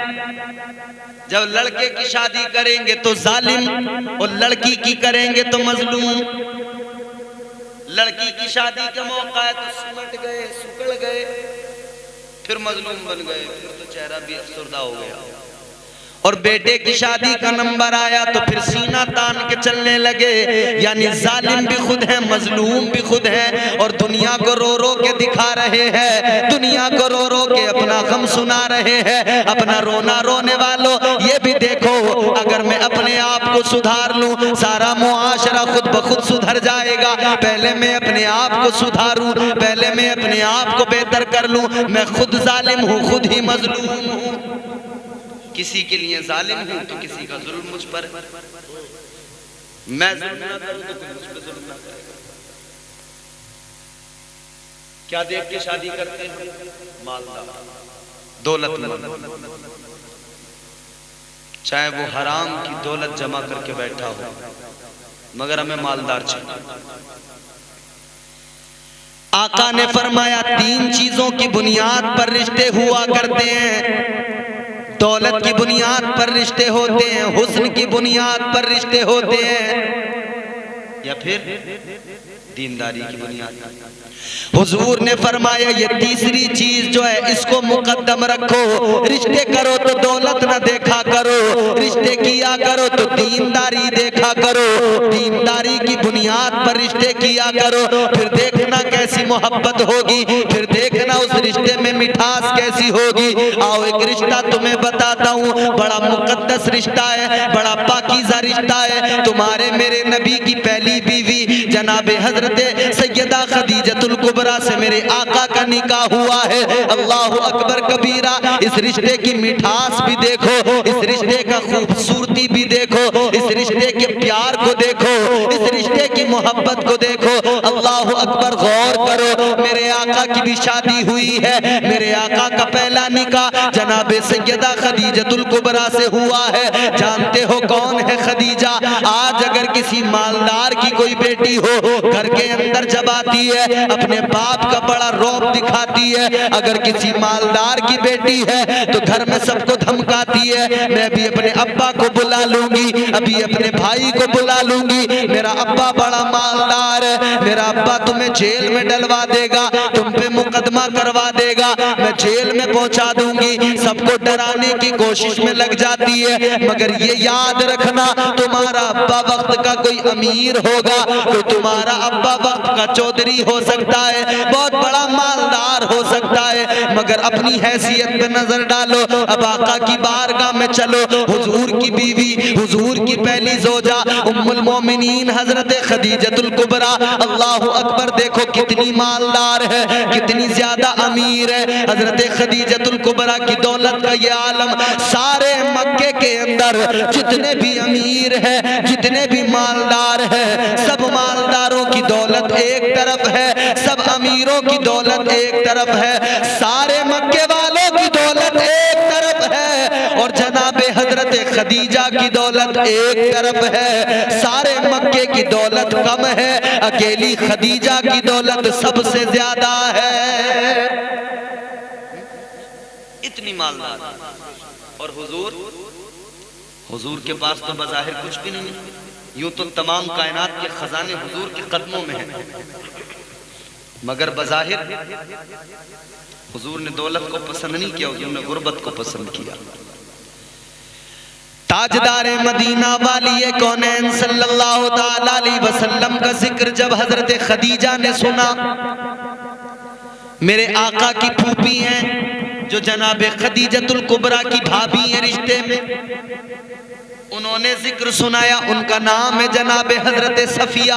जब लड़के की शादी करेंगे तो जालिम, और लड़की की करेंगे तो मजलूम। लड़की की शादी का मौका है तो सुलट गए, सुकड़ गए, फिर मजलूम बन गए, फिर तो चेहरा भी अफसरदा हो गया। और बेटे की शादी का नंबर आया तो फिर सीना तान के चलने लगे। यानी जालिम भी खुद है, मजलूम भी खुद है, और दुनिया को रो रो के दिखा रहे हैं, दुनिया को रो रो के अपना गम सुना रहे हैं। अपना रोना रोने वालों ये भी देखो, अगर मैं अपने आप को सुधार लूं, सारा मुआशरा खुद ब खुद सुधर जाएगा। पहले मैं अपने आप को सुधारूं, पहले मैं अपने आप को बेहतर कर लूं। मैं खुद जालिम हूं, खुद ही मजलूम हूं, किसी के लिए जालिम हूं तो किसी का जुल्म मुझ पर। मैं जुल्म ना करूं तो कोई मुझ पर जुल्म ना करेगा। क्या देख के शादी करते हैं? मालदार, दौलतमंद, चाहे वो हराम की दौलत जमा करके बैठा हो, मगर हमें मालदार चाहिए। आका ने फरमाया 3 चीजों की बुनियाद पर रिश्ते हुआ करते हैं। दौलत की बुनियाद पर रिश्ते होते हैं, हुस्न की बुनियाद पर रिश्ते होते हैं, या फिर दीनदारी की बुनियाद पर। हुजूर ने फरमाया ये तीसरी चीज जो है इसको मुकद्दम रखो। रिश्ते करो तो दौलत ना देखा करो, रिश्ते किया करो तो दीनदारी देखा करो। दीनदारी की बुनियाद पर रिश्ते किया करो, फिर देखना कैसी मोहब्बत होगी, फिर देखना उस रिश्ते में मिठास कैसी होगी। आओ एक रिश्ता तुम्हें बताता हूँ, बड़ा मुकद्दस रिश्ता है, बड़ा पाकीज़ा रिश्ता है। तुम्हारे मेरे नबी की पहली बीवी जनाबे हजरत सैयदा खदीजतुल कुबरा से मेरे आका का निकाह हुआ है। अल्लाहु अकबर कबीरा। इस रिश्ते की मिठास भी देखो, इस रिश्ते का खूबसूरती भी देखो, इस रिश्ते के प्यार को देखो, इस रिश्ते की मोहब्बत को देखो। अल्लाहु अकबर, गौर करो, मेरे आका की भी शादी हुई है। मेरे आका का पहला निकाह जनाबे सैयदा खदीजतुल कुबरा से हुआ है। जानते हो कौन है खदीजा? आज अगर किसी मालदार की कोई बेटी हो, घर के अंदर जब आती है अपने बाप का बड़ा रौब दिखाती है। अगर किसी मालदार की बेटी है तो घर में सबको धमकाती है, मैं भी अपने अब्बा को बुला लूंगी, अभी अपने भाई को बुला लूंगी, मेरा अब्बा बड़ा मालदार है, मेरा अब्बा तुम्हें जेल में डलवा देगा, तुम पे मुकदमा करवा देगा, मैं जेल में पहुंचा दूंगी। सबको डराने की कोशिश में लग जाती है। मगर ये याद रखना, तुम्हारा अब्बा वक्त का कोई अमीर होगा, तो तुम्हारा अब्बा वक्त का चौधरी हो सकता है, बहुत बड़ा मालदार हो सकता है, मगर अपनी हैसियत पे नजर डालो। अब आका की बारगाह में चलो, हुजूर की बीवी, हुजूर की पहली जोजा उम्मुल मोमिनीन हजरत खदीजतुल कुबरा, अल्लाहु अकबर, देखो कितनी मालदार है, कितनी ज्यादा अमीर है। हजरत खदीजतुल कुबरा की दौलत का ये आलम, सारे मक्के के अंदर जितने भी अमीर है, जितने भी मालदार है, सब मालदारों की दौलत एक तरफ है, सब अमीरों की दौलत एक तरफ है, सारे मक्के वालों की दौलत एक तरफ है, और जनाबे हजरत खदीजा की दौलत एक तरफ है, सारे मक्के की दौलत कम है, अकेली खदीजा की दौलत सबसे ज्यादा है। इतनी मालदार। और हुजूर के पास तो बज़ाहिर कुछ भी नहीं, यूं तो तमाम कायनात के खजाने हुजूर के कदमों में हैं, मगर बज़ाहिर हुजूर ने दौलत को पसंद नहीं किया, हुजूर ने गुर्बत को पसंद किया। ताजदारे मदीना वाली कौनैन सल्लल्लाहु ताला अलैहि वसल्लम का जिक्र जब हजरत खदीजा ने सुना, मेरे आका की फूफी हैं जो जनाबे खदीजतुल कुबरा की भाभी है रिश्ते में, उन्होंने जिक्र सुनाया। उनका नाम है जनाबे हजरत सफिया।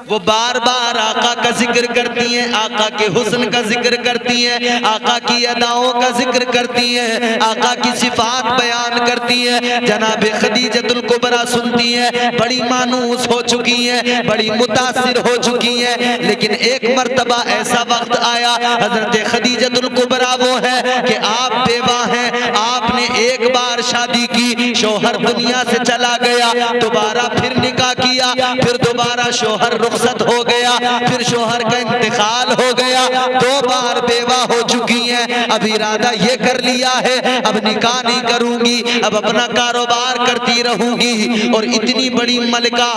वो बार बार आका का जिक्र करती हैं, आका के हुस्न का जिक्र करती हैं, आका की अदाओं का जिक्र करती हैं, आका की सिफात बयान करती हैं। जनाबे खदीजतुल कुबरा सुनती हैं, बड़ी मानूस हो चुकी हैं, बड़ी मुतासिर हो चुकी हैं। लेकिन एक मर्तबा ऐसा वक्त आया, हजरत खदीजतुल कुबरा वो है कि आप बेवा हैं, आपने एक बार शादी की, शोहर दुनिया से चला गया, दोबारा फिर निकाह किया, फिर दोबारा शोहर रुखसत हो गया, फिर शोहर का इंतकाल हो गया, 2 बार बेवा हो चुकी हैं। अब इरादा ये कर लिया है अब निकाह नहीं करूंगी, अब अपना कारोबार करती रहूंगी। और इतनी बड़ी मलका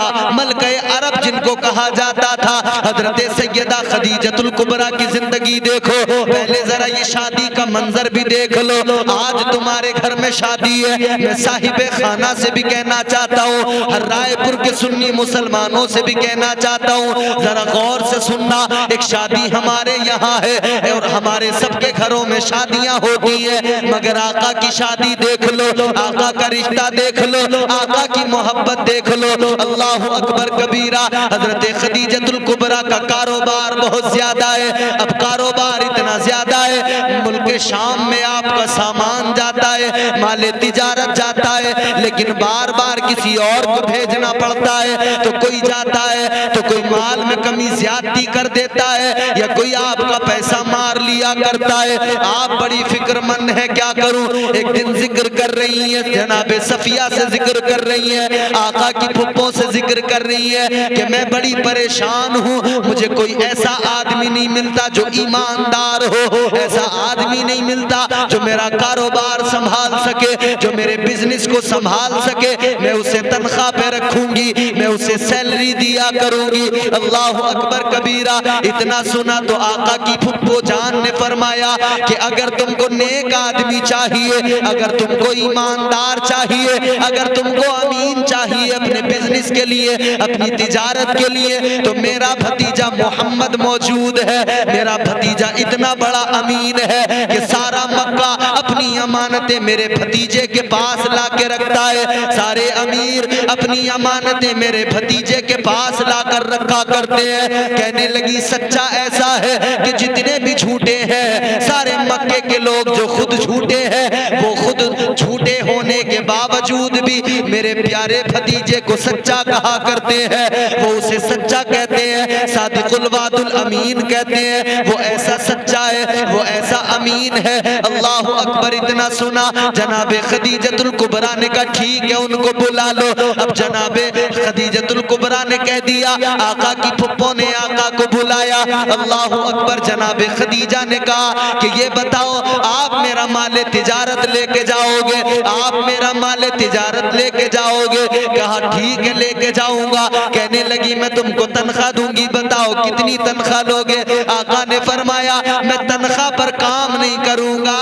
अरब जिनको कहा जाता था, हजरत सैयदा खदीजतुल कुबरा की जिंदगी देखो। पहले जरा ये शादी का मंजर भी देख लो। आज तुम्हारे घर में शादी है, मैं साहिबे खाना से भी कहना चाहता हूँ, हर रायपुर के सुन्नी मुसलमानों से भी कहना चाहता हूँ, जरा गौर से सुनना। एक शादी हमारे यहाँ है और हमारे सबके घरों में शादियाँ होती हैं, मगर आका की शादी देख लो, आका का रिश्ता देख लो, आका की मोहब्बत देख लो। अल्लाह अकबर कबीरा। हजरत खदीजतुल कुबरा का कारोबार बहुत ज्यादा है। अब कारोबार इतना ज्यादा है, मुल्क शाम में आपका सामान जाता है, माले तिजारत जाता है, लेकिन बार बार किसी और को भेजना पड़ता है। तो कोई जाता है तो कोई माल में कमी ज्यादती कर देता है, या कोई आपका पैसा मार लिया करता है। आप बड़ी फिक्रमंद है, क्या करूं। एक दिन जिक्र कर रही है, जनाबे सफिया से जिक्र कर रही है, आका की फुप्पो से जिक्र कर रही है कि मैं बड़ी परेशान हूं, मुझे कोई ऐसा आदमी नहीं मिलता जो ईमानदार हो, ऐसा आदमी नहीं मिलता जो मेरा कारोबार संभाल सके, जो मेरे बिजनेस को संभाल सके। मैं उसे तनख्वाह पे रखूंगी, मैं उसे सैलरी दिया करूंगी। अल्लाह अकबर कबीरा। इतना सुना तो आका की फुप्पो जान ने फरमाया कि अगर तुमको नेक आदमी चाहिए, अगर तुमको ईमानदार चाहिए, अगर तुमको अमीन चाहिए अपने बिजनेस के लिए, अपनी तिजारत के लिए, तो मेरा भतीजा मोहम्मद मौजूद है। मेरा भतीजा इतना बड़ा अमीन है कि सारा मक्का अपनी अमानतें मेरे भतीजे के पास ला के रखता है। सारे अमीर अपनी अमानतें मेरे भतीजे के पास लाकर रखा करते हैं। कहने लगी सच्चा ऐसा है कि जितने भी झूठे हैं, सारे मक्के के लोग जो खुद झूठे हैं, वो खुद झूठे होने के बावजूद भी मेरे प्यारे भतीजे को सच्चा कहा करते हैं। वो उसे सच्चा कहते हैं, सादिकुल वादुल अमीन कहते हैं। वो ऐसा सच्चा है, वो ऐसा अमीन है। अल्लाह अकबर। इतना सुना, जनाबे खदीजतुल कुबरा ने कहा ठीक है, उनको बुला लो। अब जनाबे खदीजतुल कुबरा ने कह दिया, आका की फुप्पो ने आका को बुलाया। अल्लाह अकबर। जनाबे खदीजा ने कहा कि ये बताओ, आप मेरा माले तिजारत लेके जाओगे, आप मेरा माले तिजारत लेके जाओगे। कहा ठीक है, लेके जाऊंगा। कहने लगी मैं तुमको तनख्वाह दूंगी, बताओ कितनी तनख्वाह लोगे। आका ने फरमाया मैं तनख्वाह पर काम नहीं करूंगा,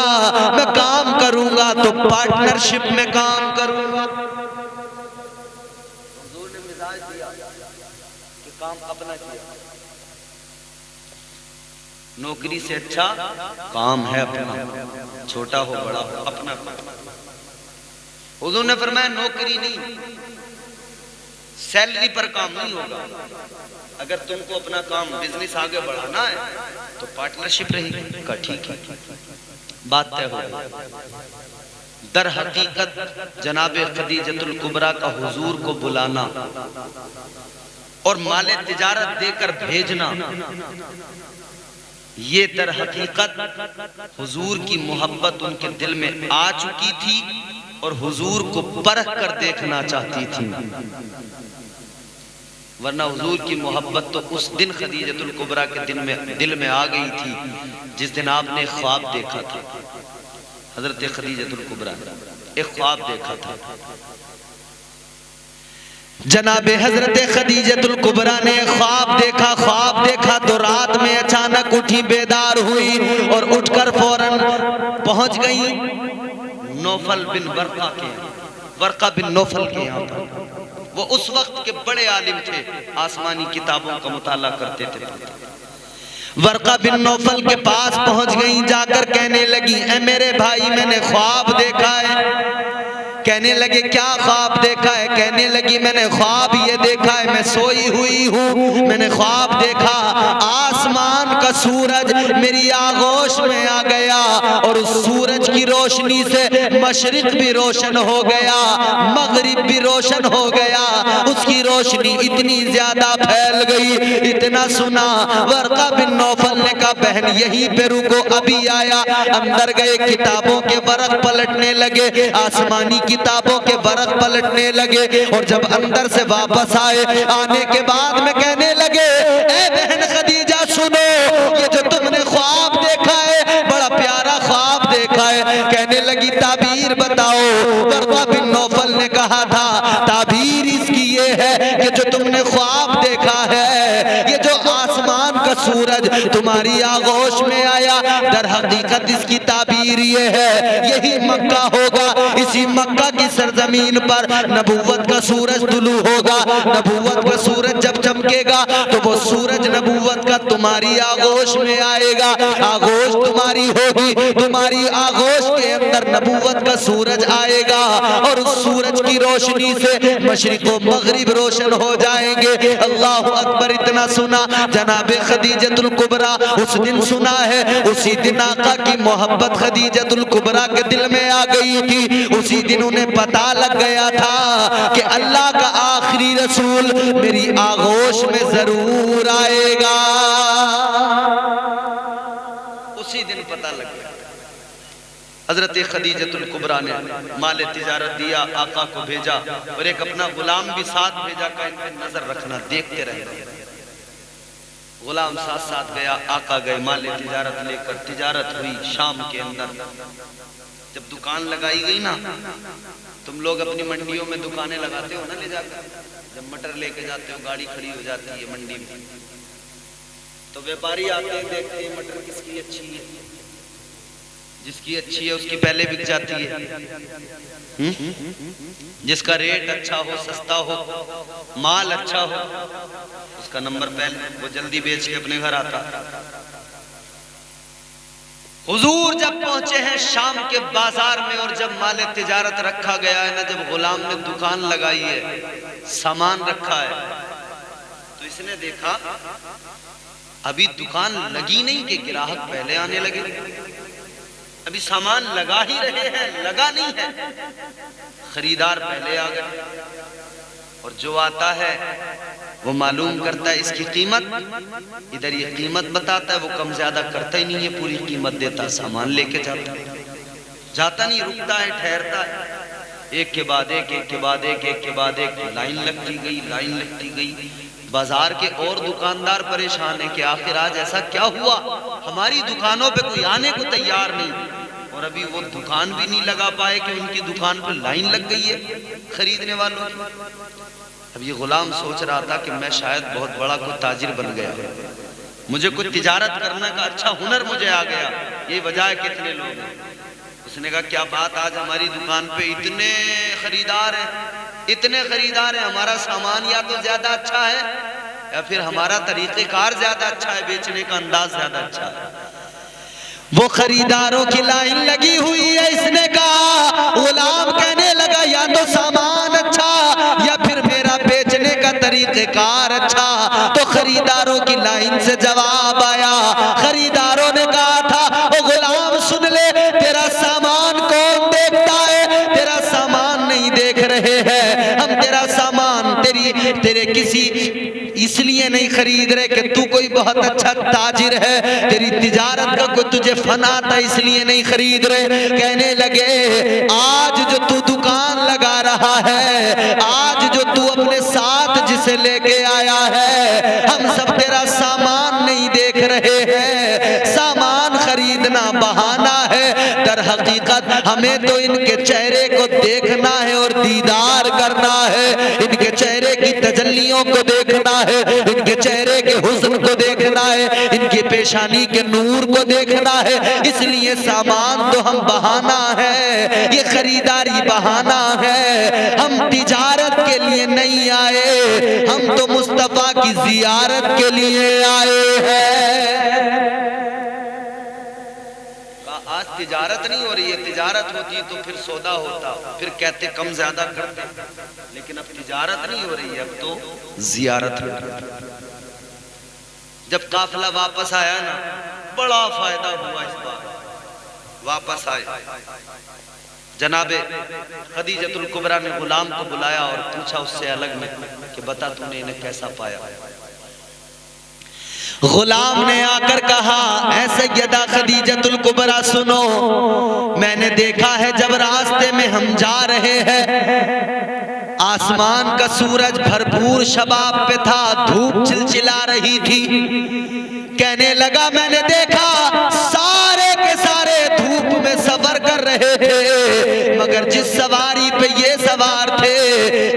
मैं काम करूंगा तो पार्टनरशिप में काम करूंगा। हुजूर ने मिजाज दिया कि काम अपना किया, नौकरी से अच्छा काम है अपना, छोटा हो बड़ा हो अपना। हुजूर ने फरमाया नौकरी नहीं, सैलरी पर काम नहीं होगा। अगर तुमको अपना काम बिजनेस आगे बढ़ाना है तो पार्टनरशिप रहेगी। का ठीक है, बात तय हो गई। दर हकीकत जनाबे खदीजतुल कुबरा का हुजूर को बुलाना और माले तिजारत देकर भेजना, ये दर हकीकत हुजूर की मोहब्बत उनके दिल में आ चुकी थी और हुजूर को परख कर देखना चाहती थी, वरना हुजूर की मोहब्बत तो उस दिन खदीजतुल कुबरा के दिल में आ गई थी जिस दिन आपने ख्वाब देखा था। हजरत खदीजतुल कुबरा एक ख्वाब देखा था। जनाबे हजरत खदीजतुल कुबरा ने ख्वाब देखा तो रात में अचानक उठी, बेदार हुई और उठकर फौरन पहुंच गई नौफल बिन वर्का बिन नौफल के यहाँ पर। वो उस वक्त के बड़े आलिम थे, आसमानी किताबों का मुताला करते थे। वर्का बिन नौफल के पास पहुंच गई, जाकर कहने लगी, ए मेरे भाई मैंने ख्वाब देखा है। कहने लगे क्या ख्वाब देखा है? कहने लगी मैंने ख्वाब ये देखा है, मैं सोई हुई हूँ, मैंने ख्वाब देखा आसमान का सूरज मेरी आगोश में आ गया और उस सूरज की रोशनी से मशरिक भी रोशन हो गया, मगरिब भी रोशन हो गया। उसकी रोशनी इतनी ज्यादा फैल गई, इतना सुना। वर्का बिन नौफल ने कहा बहन यहीं पे रुको, अभी आया। अंदर गए, किताबों के वर्क पलटने लगे, आसमानी किताबों के वर्क पलटने लगे और जब अंदर से वापस आए, आने के बाद में कहने लगे, ए बहन खदीजा सुनो, ये जो तुमने ख्वाब देखा है बड़ा प्यारा ख्वाब देखा है। कहने लगी ताबीर बताओ। वर्का बिन नौफल ने कहा था ताबीर इसकी ये है कि जो तुमने ख्वाब देखा है, ये जो आसमान का सूरज तुम्हारी आगोश में आया, दर हकीकत इसकी ताबीर ये है यही मक्का होगा, इसी मक्का की सरजमीन पर नबूवत का सूरज तुलू होगा। नबूवत का सूरज जब चमकेगा तो वो सूरज नबूवत का तुम्हारी आगोश में आएगा, आगोश तुम्हारी होगी, तुम्हारी आगोश के अंदर नबूवत का सूरज आएगा और उस सूरज की रोशनी से मशरिक व मगरिब रोशन हो जाएंगे। अल्लाह अकबर। इतना सुना जनाबे खदीजतुल कुबरा उस दिन सुना है, उसी दिन आका की मोहब्बत खदीजतुल कुबरा के दिल में आ गई थी। उसी दिन उन्हें पता लग गया था कि अल्लाह का आखिरी रसूल मेरी आगोश में जरूर आएगा। उसी दिन पता लग गया। हजरत खदीजतुल कुबरा ने माल तिजारत दिया, आका को भेजा और एक अपना गुलाम भी साथ भेजा, का इन पे नजर रखना, देखते रहना। गुलाम साथ साथ गया, आका गए, माल तिजारत लेकर तिजारत हुई। शाम के अंदर जब दुकान लगाई गई ना, तुम लोग अपनी मंडियों में दुकानें लगाते हो ना ले जाकर, जब मटर लेके जाते हो गाड़ी खड़ी हो जाती है मंडी में, तो व्यापारी आते हैं, देखते हैं मटर किसकी अच्छी है, जिसकी अच्छी है उसकी पहले बिक जाती है। जिसका रेट अच्छा हो, सस्ता हो, माल अच्छा हो, उसका नंबर पहले, वो जल्दी बेच के अपने घर आता। हुजूर जब पहुंचे हैं शाम के बाजार में और जब माल तिजारत रखा गया है ना, जब गुलाम ने दुकान लगाई है, सामान रखा है, तो इसने देखा अभी दुकान लगी नहीं कि ग्राहक पहले आने लगे। अभी सामान लगा ही रहे हैं, लगा नहीं है, खरीदार पहले आ गए। और जो आता है वो मालूम करता है इसकी कीमत, इधर ये कीमत बताता है, वो कम ज्यादा करता ही नहीं है, पूरी कीमत देता, सामान लेके जाता नहीं, रुकता है, ठहरता है। एक के बाद एक, एक के बाद एक, एक के बाद एक, लाइन लगती गई। बाजार के और दुकानदार परेशान है कि आखिर आज ऐसा क्या हुआ, हमारी दुकानों पे कोई आने को तैयार नहीं, और अभी वो दुकान भी नहीं लगा पाए कि उनकी दुकान पर लाइन लग गई है खरीदने वालों की। अब ये गुलाम सोच रहा था कि मैं शायद बहुत बड़ा कोई ताजिर बन गया, मुझे कोई तिजारत करने का अच्छा हुनर मुझे आ गया, ये वजह है कितने लोग हैं। उसने कहा क्या बात, आज हमारी दुकान पे इतने खरीदार हैं, हमारा सामान या तो ज्यादा अच्छा है या फिर हमारा तरीक़ेकार ज्यादा अच्छा है, बेचने का अंदाज ज्यादा अच्छा है। वो खरीदारों की लाइन लगी हुई है। इसने कहा, गुलाम कहने लगा या तो सामान अच्छा या फिर मेरा बेचने का तरीक़ेकार अच्छा। तो खरीदारों की लाइन से जवाब आया। खरीदारों ने कहा था, ओ गुलाम सुन ले, तेरा सामान कौन देखता है, तेरा सामान नहीं देख रहे हैं हम, तेरा सामान तेरे किसी इसलिए नहीं खरीद रहे कि तू कोई बहुत अच्छा ताजिर है, तेरी तिजारत का कोई तुझे फन आता इसलिए नहीं खरीद रहे। कहने लगे आज जो तू दुकान लगा रहा है, आज जो तू अपने साथ जिसे लेके आया है, हम सब तेरा सामान नहीं देख रहे हैं, सामान खरीदना बहाना है। दर हकीकत हमें तो इनके चेहरे को देखना है और दीदार करना है, इनके चेहरे की तजल्लियों को देखना है, इनके चेहरे के हुस्न को देखना है, इनकी पेशानी के नूर को देखना है। इसलिए सामान तो हम बहाना है, ये खरीदारी बहाना है। हम तिजारत के लिए नहीं आए, हम तो मुस्तफा की जियारत के लिए आए हैं। आज तिजारत नहीं हो रही है, तिजारत होती तो फिर सौदा होता, फिर कहते कम ज्यादा करते, लेकिन अब तिजारत नहीं हो रही है, अब तो जियारत हो रही है। जब काफिला वापस आया ना, बड़ा फायदा हुआ इस बार। वापस आए, जनाबे खदीजतुल कुबरा ने गुलाम को बुलाया और पूछा उससे अलग में कि बता तूने इन्हें कैसा पाया। गुलाम ने आकर कहा ऐ सैयदा खदीजतुल कुबरा सुनो, मैंने देखा है जब रास्ते में हम जा रहे हैं, आसमान का सूरज भरपूर शबाब पे था, धूप चिलचिला रही थी। कहने लगा मैंने देखा सारे के सारे धूप में सफर कर रहे थे, मगर जिस सवारी पे ये सवार थे,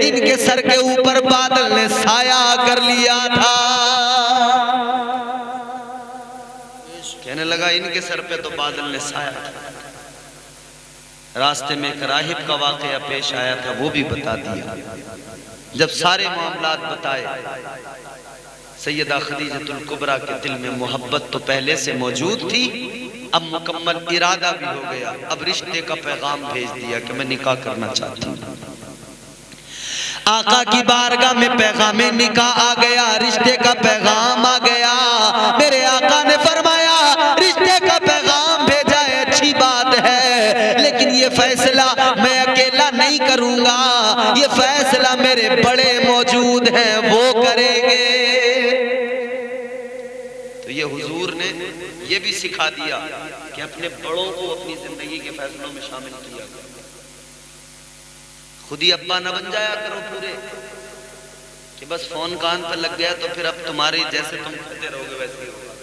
इनके सर के ऊपर बादल ने साया कर लिया था। कहने लगा इनके सर पे तो बादल ने साया था। रास्ते में एक राहिब का वाकया पेश आया था, वो भी बता दिया। जब सारे मामलात बताए, सैयदा खदीजतुल कुबरा के दिल में मोहब्बत तो पहले से मौजूद थी, अब मुकम्मल इरादा भी हो गया। अब रिश्ते का पैगाम भेज दिया कि मैं निकाह करना चाहती हूँ। आका की बारगाह में पैगाम निकाह आ गया, रिश्ते का पैगाम आ गया। मेरे आका ने फरमाया रिश्ते का पैगाम भेजा है, अच्छी बात है, लेकिन ये फैसला मैं अकेला नहीं करूंगा, ये फैसला मेरे बड़े मौजूद हैं, वो करेंगे। तो ये हुजूर ने ये भी सिखा दिया कि अपने बड़ों को अपनी जिंदगी के फैसलों में शामिल किया करो। खुद ही अब्बा न बन जाया करो पूरे कि बस फोन कान पर लग गया तो फिर अब तुम्हारे जैसे तुम करते रहोगे वैसे ही होगा।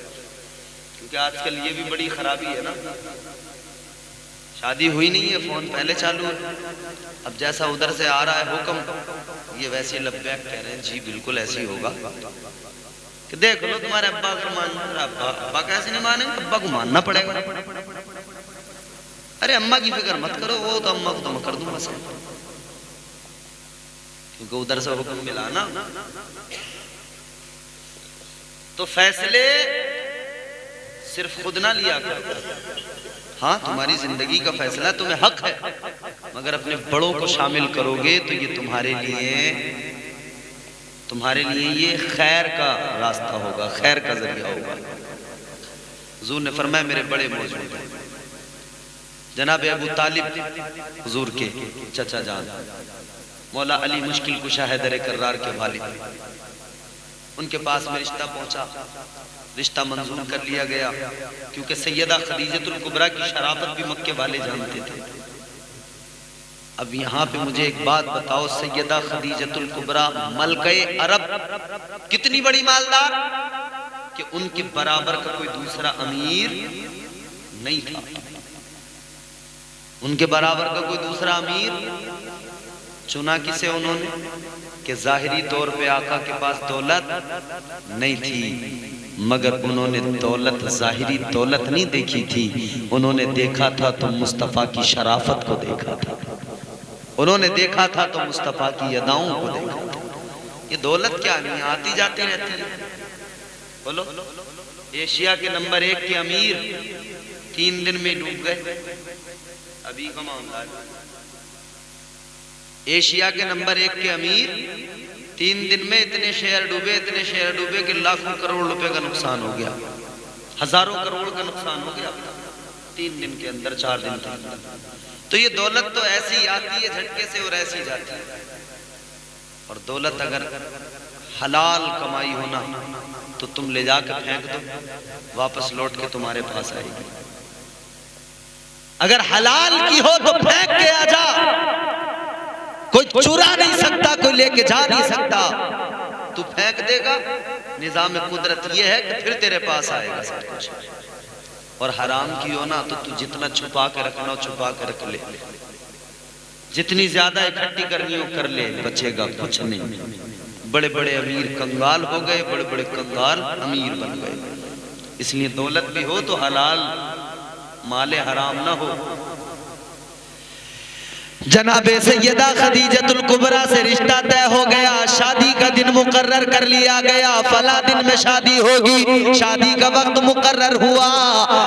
क्योंकि आजकल ये भी बड़ी खराबी है ना, शादी हुई नहीं है, फोन पहले चालू है, अब जैसा उधर से आ रहा है हुक्म, ये वैसे लब्बैक कह रहे हैं, जी बिल्कुल ऐसे ही होगा। कि देख लो तुम्हारे अब्बा को मानना, अब्बा कैसे नहीं मानेंगे, अब्बा को मानना पड़ेगा। अरे अम्मा की फिक्र मत करो, वो तो अम्मा को तो मैं कर दूंगा सब, क्योंकि उधर से हुक्म मिला ना। तो फैसले सिर्फ खुद ना लिया करो, हाँ तुम्हारी जिंदगी का फैसला तुम्हें हक है, मगर अपने बड़ों को शामिल करोगे तो ये तुम्हारे लिए ये खैर का रास्ता होगा, खैर का जरिया होगा। हुजूर ने फरमाया मेरे बड़े मौजूद हैं। जनाब अबू तालिब हुजूर के चचा जान, मौला अली मुश्किल कुशा हैदर कर्रार के वालिद, उनके पास में रिश्ता पहुंचा, रिश्ता मंजूर कर लिया गया, क्योंकि सैयदा खदीजतुल कुबरा की शराफत भी मक्के वाले जानते थे। अब यहाँ पे मुझे एक बात बताओ, सैयदा खदीजतुल कुबरा मलके अरब कितनी बड़ी मालदार कि उनके बराबर का कोई दूसरा अमीर नहीं था, उनके बराबर का कोई दूसरा अमीर चुना किसे उन्होंने कि जाहिरी तौर पे आका के पास दौलत नहीं थी, मगर उन्होंने दौलत जाहिरी दौलत नहीं देखी थी, उन्होंने देखा था तो मुस्तफ़ा की शराफत को देखा था, उन्होंने देखा था तो मुस्तफ़ा की अदाओं को देखा था। ये दौलत क्या नहीं आती जाती रहती है। बोलो, एशिया के नंबर 1 के अमीर 3 दिन में डूब गए, अभी का मामला है। एशिया के नंबर 1 के अमीर 3 दिन में इतने शेयर डूबे कि लाखों करोड़ रुपए का नुकसान हो गया, हजारों करोड़ का नुकसान हो गया 3 दिन के अंदर, 4 दिन के अंदर। तो ये दौलत तो ऐसी आती है झटके से और ऐसी जाती है। और दौलत अगर हलाल कमाई होना तो तुम ले जाकर फेंक दो, वापस लौट के तुम्हारे पास आएगी। अगर हलाल की हो तो फेंक के आ जा, कोई चुरा नहीं सकता, कोई लेके जा नहीं सकता। तू फेंक देगा, निजाम कुदरत ये है कि फिर तेरे पास आएगा सब कुछ। और हराम की हो ना तो तू जितना छुपा के रखना छुपा के रख ले, जितनी ज्यादा इकट्ठी करनी हो कर ले, बचेगा कुछ नहीं। बड़े बड़े अमीर कंगाल हो गए, बड़े बड़े कंगाल अमीर बन गए। इसलिए दौलत भी हो तो हलाल, माले हराम ना हो। जनाबे सैयदा खदीजतुल कुबरा से रिश्ता तय हो गया, शादी का दिन मुकर्रर कर लिया गया, फला दिन में शादी होगी। शादी का वक्त मुकर्रर हुआ।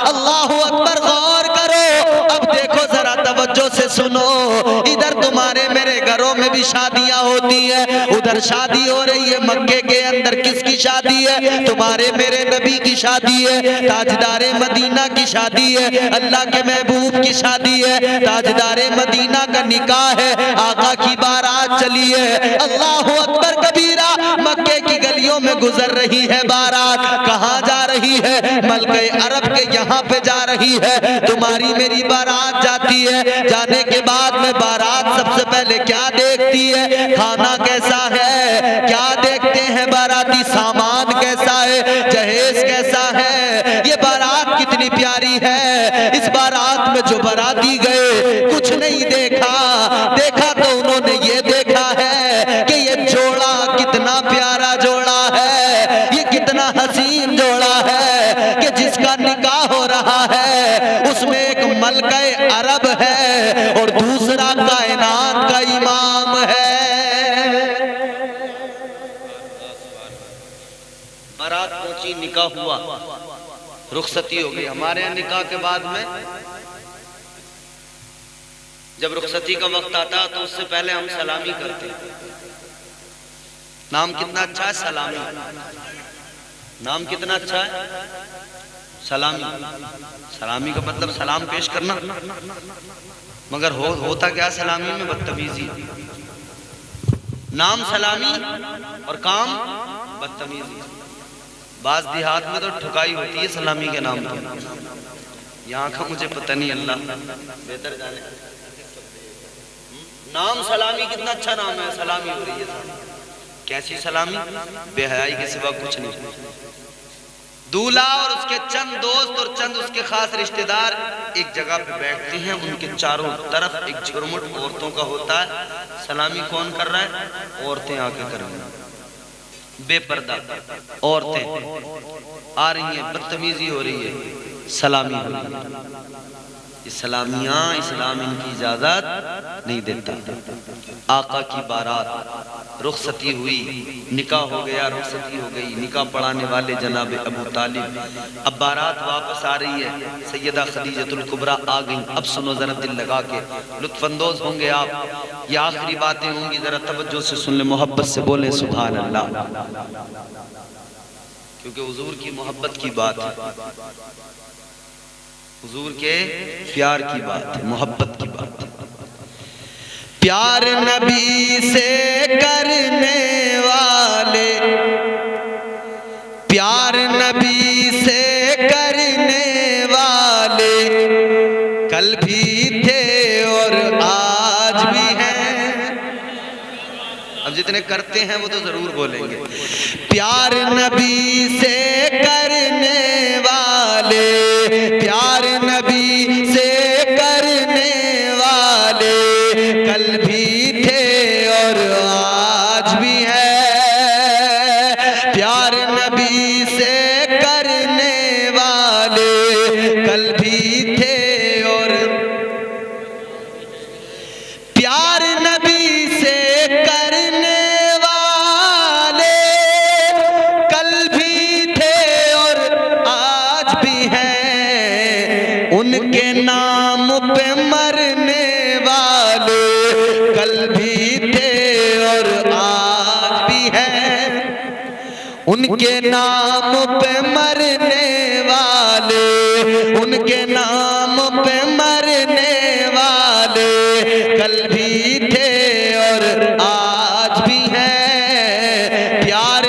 अल्लाहु अकबर, गौर करो, अब देखो जरा तवज्जो से सुनो। इधर तुम्हारे मेरे घरों में भी शादियां होती है, उधर शादी हो रही है। मक्के के अंदर किसकी शादी है? तुम्हारे मेरे नबी की शादी है, ताजदारे मदीना की शादी है, अल्लाह के महबूब की शादी है, ताजदारे मदीना का निकाह है, आका की बारात चली है। अल्लाहु अकबर कबीरा, मक्के की गलियों में गुजर रही है बारात। कहाँ जा रही है? मलके अरब के यहाँ पे जा रही है। तुम्हारी मेरी बारात जाती है, जाने के बाद में बारात सबसे पहले क्या देखती है? खाना कैसा है? क्या देखते हैं बाराती? सामान कैसा है? जहेज कैसा है? ये बारात कितनी प्यारी है। इस बारात में जो बाराती गए कुछ नहीं देखा, देखा तो उन्होंने ये देखा है कि ये जोड़ा कितना प्यारा जोड़ा है, ये कितना हसीन जोड़ा है कि जिसका निकाह हो रहा है उसमें एक मलके अरब है और दूसरा कायनात का इमाम है। बारात पहुंची, निकाह हुआ, रुखसती हो गई। हमारे यहाँ निकाह के बाद में जब रुखसती का वक्त आता तो उससे पहले हम सलामी करते हैं। नाम कितना अच्छा है, सलामी। नाम कितना अच्छा है, सलामी। सलामी का मतलब सलाम पेश करना, मगर होता क्या सलामी में? बदतमीजी। नाम सलामी और काम बदतमीजी। बाज देहात में तो ठुकाई होती है सलामी के नाम पर, यहाँ का मुझे पता नहीं, अल्लाह बेहतर जाने। नाम सलामी, कितना अच्छा नाम है, सलामी हो रही है। कैसी सलामी? बेहयाई के सिवा कुछ नहीं। दूल्हा और उसके चंद दोस्त और चंद उसके खास रिश्तेदार एक जगह पे बैठते हैं, उनके चारों तरफ एक झुरमुट औरतों का होता है। सलामी कौन कर रहा है? औरतें आके कर रही हैं, बेपर्दा औरतें आ रही हैं, बदतमीजी हो रही है, सलामी हो रही है। ये सलामियां इस्लाम इनकी इजाजत नहीं देता। आका की बारात, रुखसती हुई, निकाह हो गया, रुखसती हो गई, निकाह पढ़ाने वाले जनाब अबू तालिब। अब बारात वापस आ रही है, सैयदा खदीजतुल कुबरा आ गई। अब सुनो जरा, दिल लगा के लुत्फानंदोज होंगे आप। ये आखिरी बातें होंगी, जरा तवज्जो से सुन ले, मोहब्बत से बोले सुभान अल्लाह, क्योंकि हुजूर की मोहब्बत की बात है, हुजूर के प्यार की बात है, मोहब्बत की बात है। प्यार नबी से करने वाले, प्यार नबी से करने वाले कल भी थे और आज भी हैं। अब जितने करते हैं वो तो जरूर बोलेंगे। प्यार नबी से करने वाले, प्यार नबी से करने वाले कल भी थे और आज भी है। प्यार नबी से करने वाले कल भी थे और प्यार नबी से करने वाले कल भी थे और आज भी हैं। उनके नाम पे मरने वाले कल भी थे और आज भी हैं। उनके नाम पे मरने वाले, उनके नाम पे मरने वाले कल भी थे और आज भी हैं। प्यार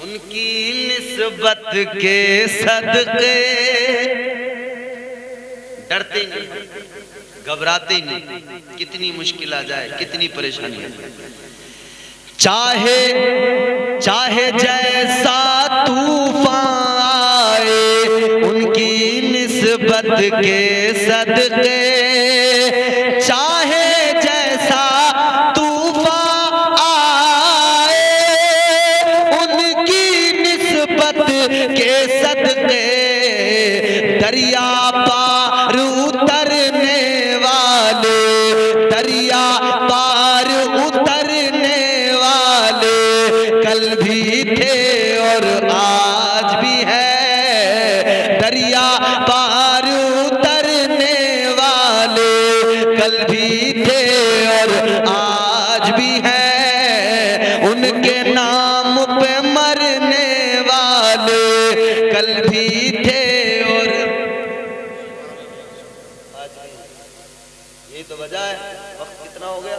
उनकी निस्बत के सदके, डरते नहीं, घबराते नहीं, कितनी मुश्किल आ जाए, कितनी परेशानी आ जाए, चाहे जैसा तूफान आए, उनकी निस्बत के सदके, चाहे जैसा तूफान आए, उनकी निस्बत के सदके, दरिया पार उतरने वाले, दरिया पार उतरने वाले कल भी थे और आज भी है, दरिया पार उतरने वाले कल भी थे और आज भी है, उनके नाम पे मरने वाले कल भी थे और आज भी। यही तो वजह है। वक्त कितना हो गया?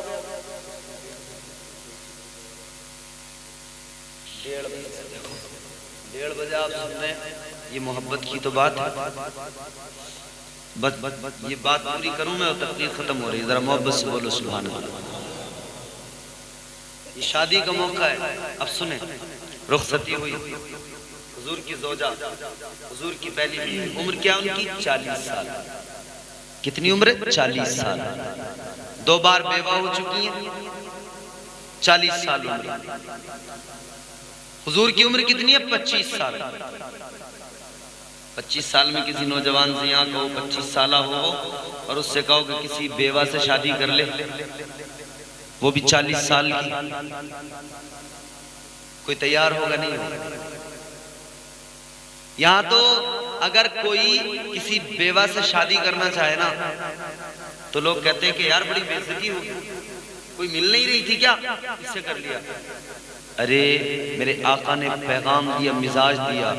1:30 बजे आप सुन रहे हैं। ये मोहब्बत की तो बात है। बस ये बात पूरी करूं मैं और तकरीर खत्म हो रही है। जरा मोहब्बत से बोलो सुभान अल्लाह। ये शादी का मौका है। अब सुने, रुखसती हुई, हुजूर की ज़ौजा, हुजूर की पहली बीवी, उम्र क्या उनकी? 40 साल। कितनी उम्र? 40 साल। 2 बार बेवा हो चुकी हैं। 40 साल उम्र। हुजूर की उम्र कितनी है? 25 साल। 25 साल में किसी नौजवान से यहाँ कहो 25 साल हो और उससे कहो कि किसी बेवा से शादी कर ले, वो भी 40 साल की, कोई तैयार होगा? नहीं होगा। यहाँ तो अगर कोई किसी बेवा से शादी करना चाहे ना, तो लोग कहते हैं कि यार बड़ी बेइज्जती होगी, कोई मिल नहीं रही थी क्या, इससे कर लिया। अरे मेरे आका ने पैगाम दिया, मिजाज दिया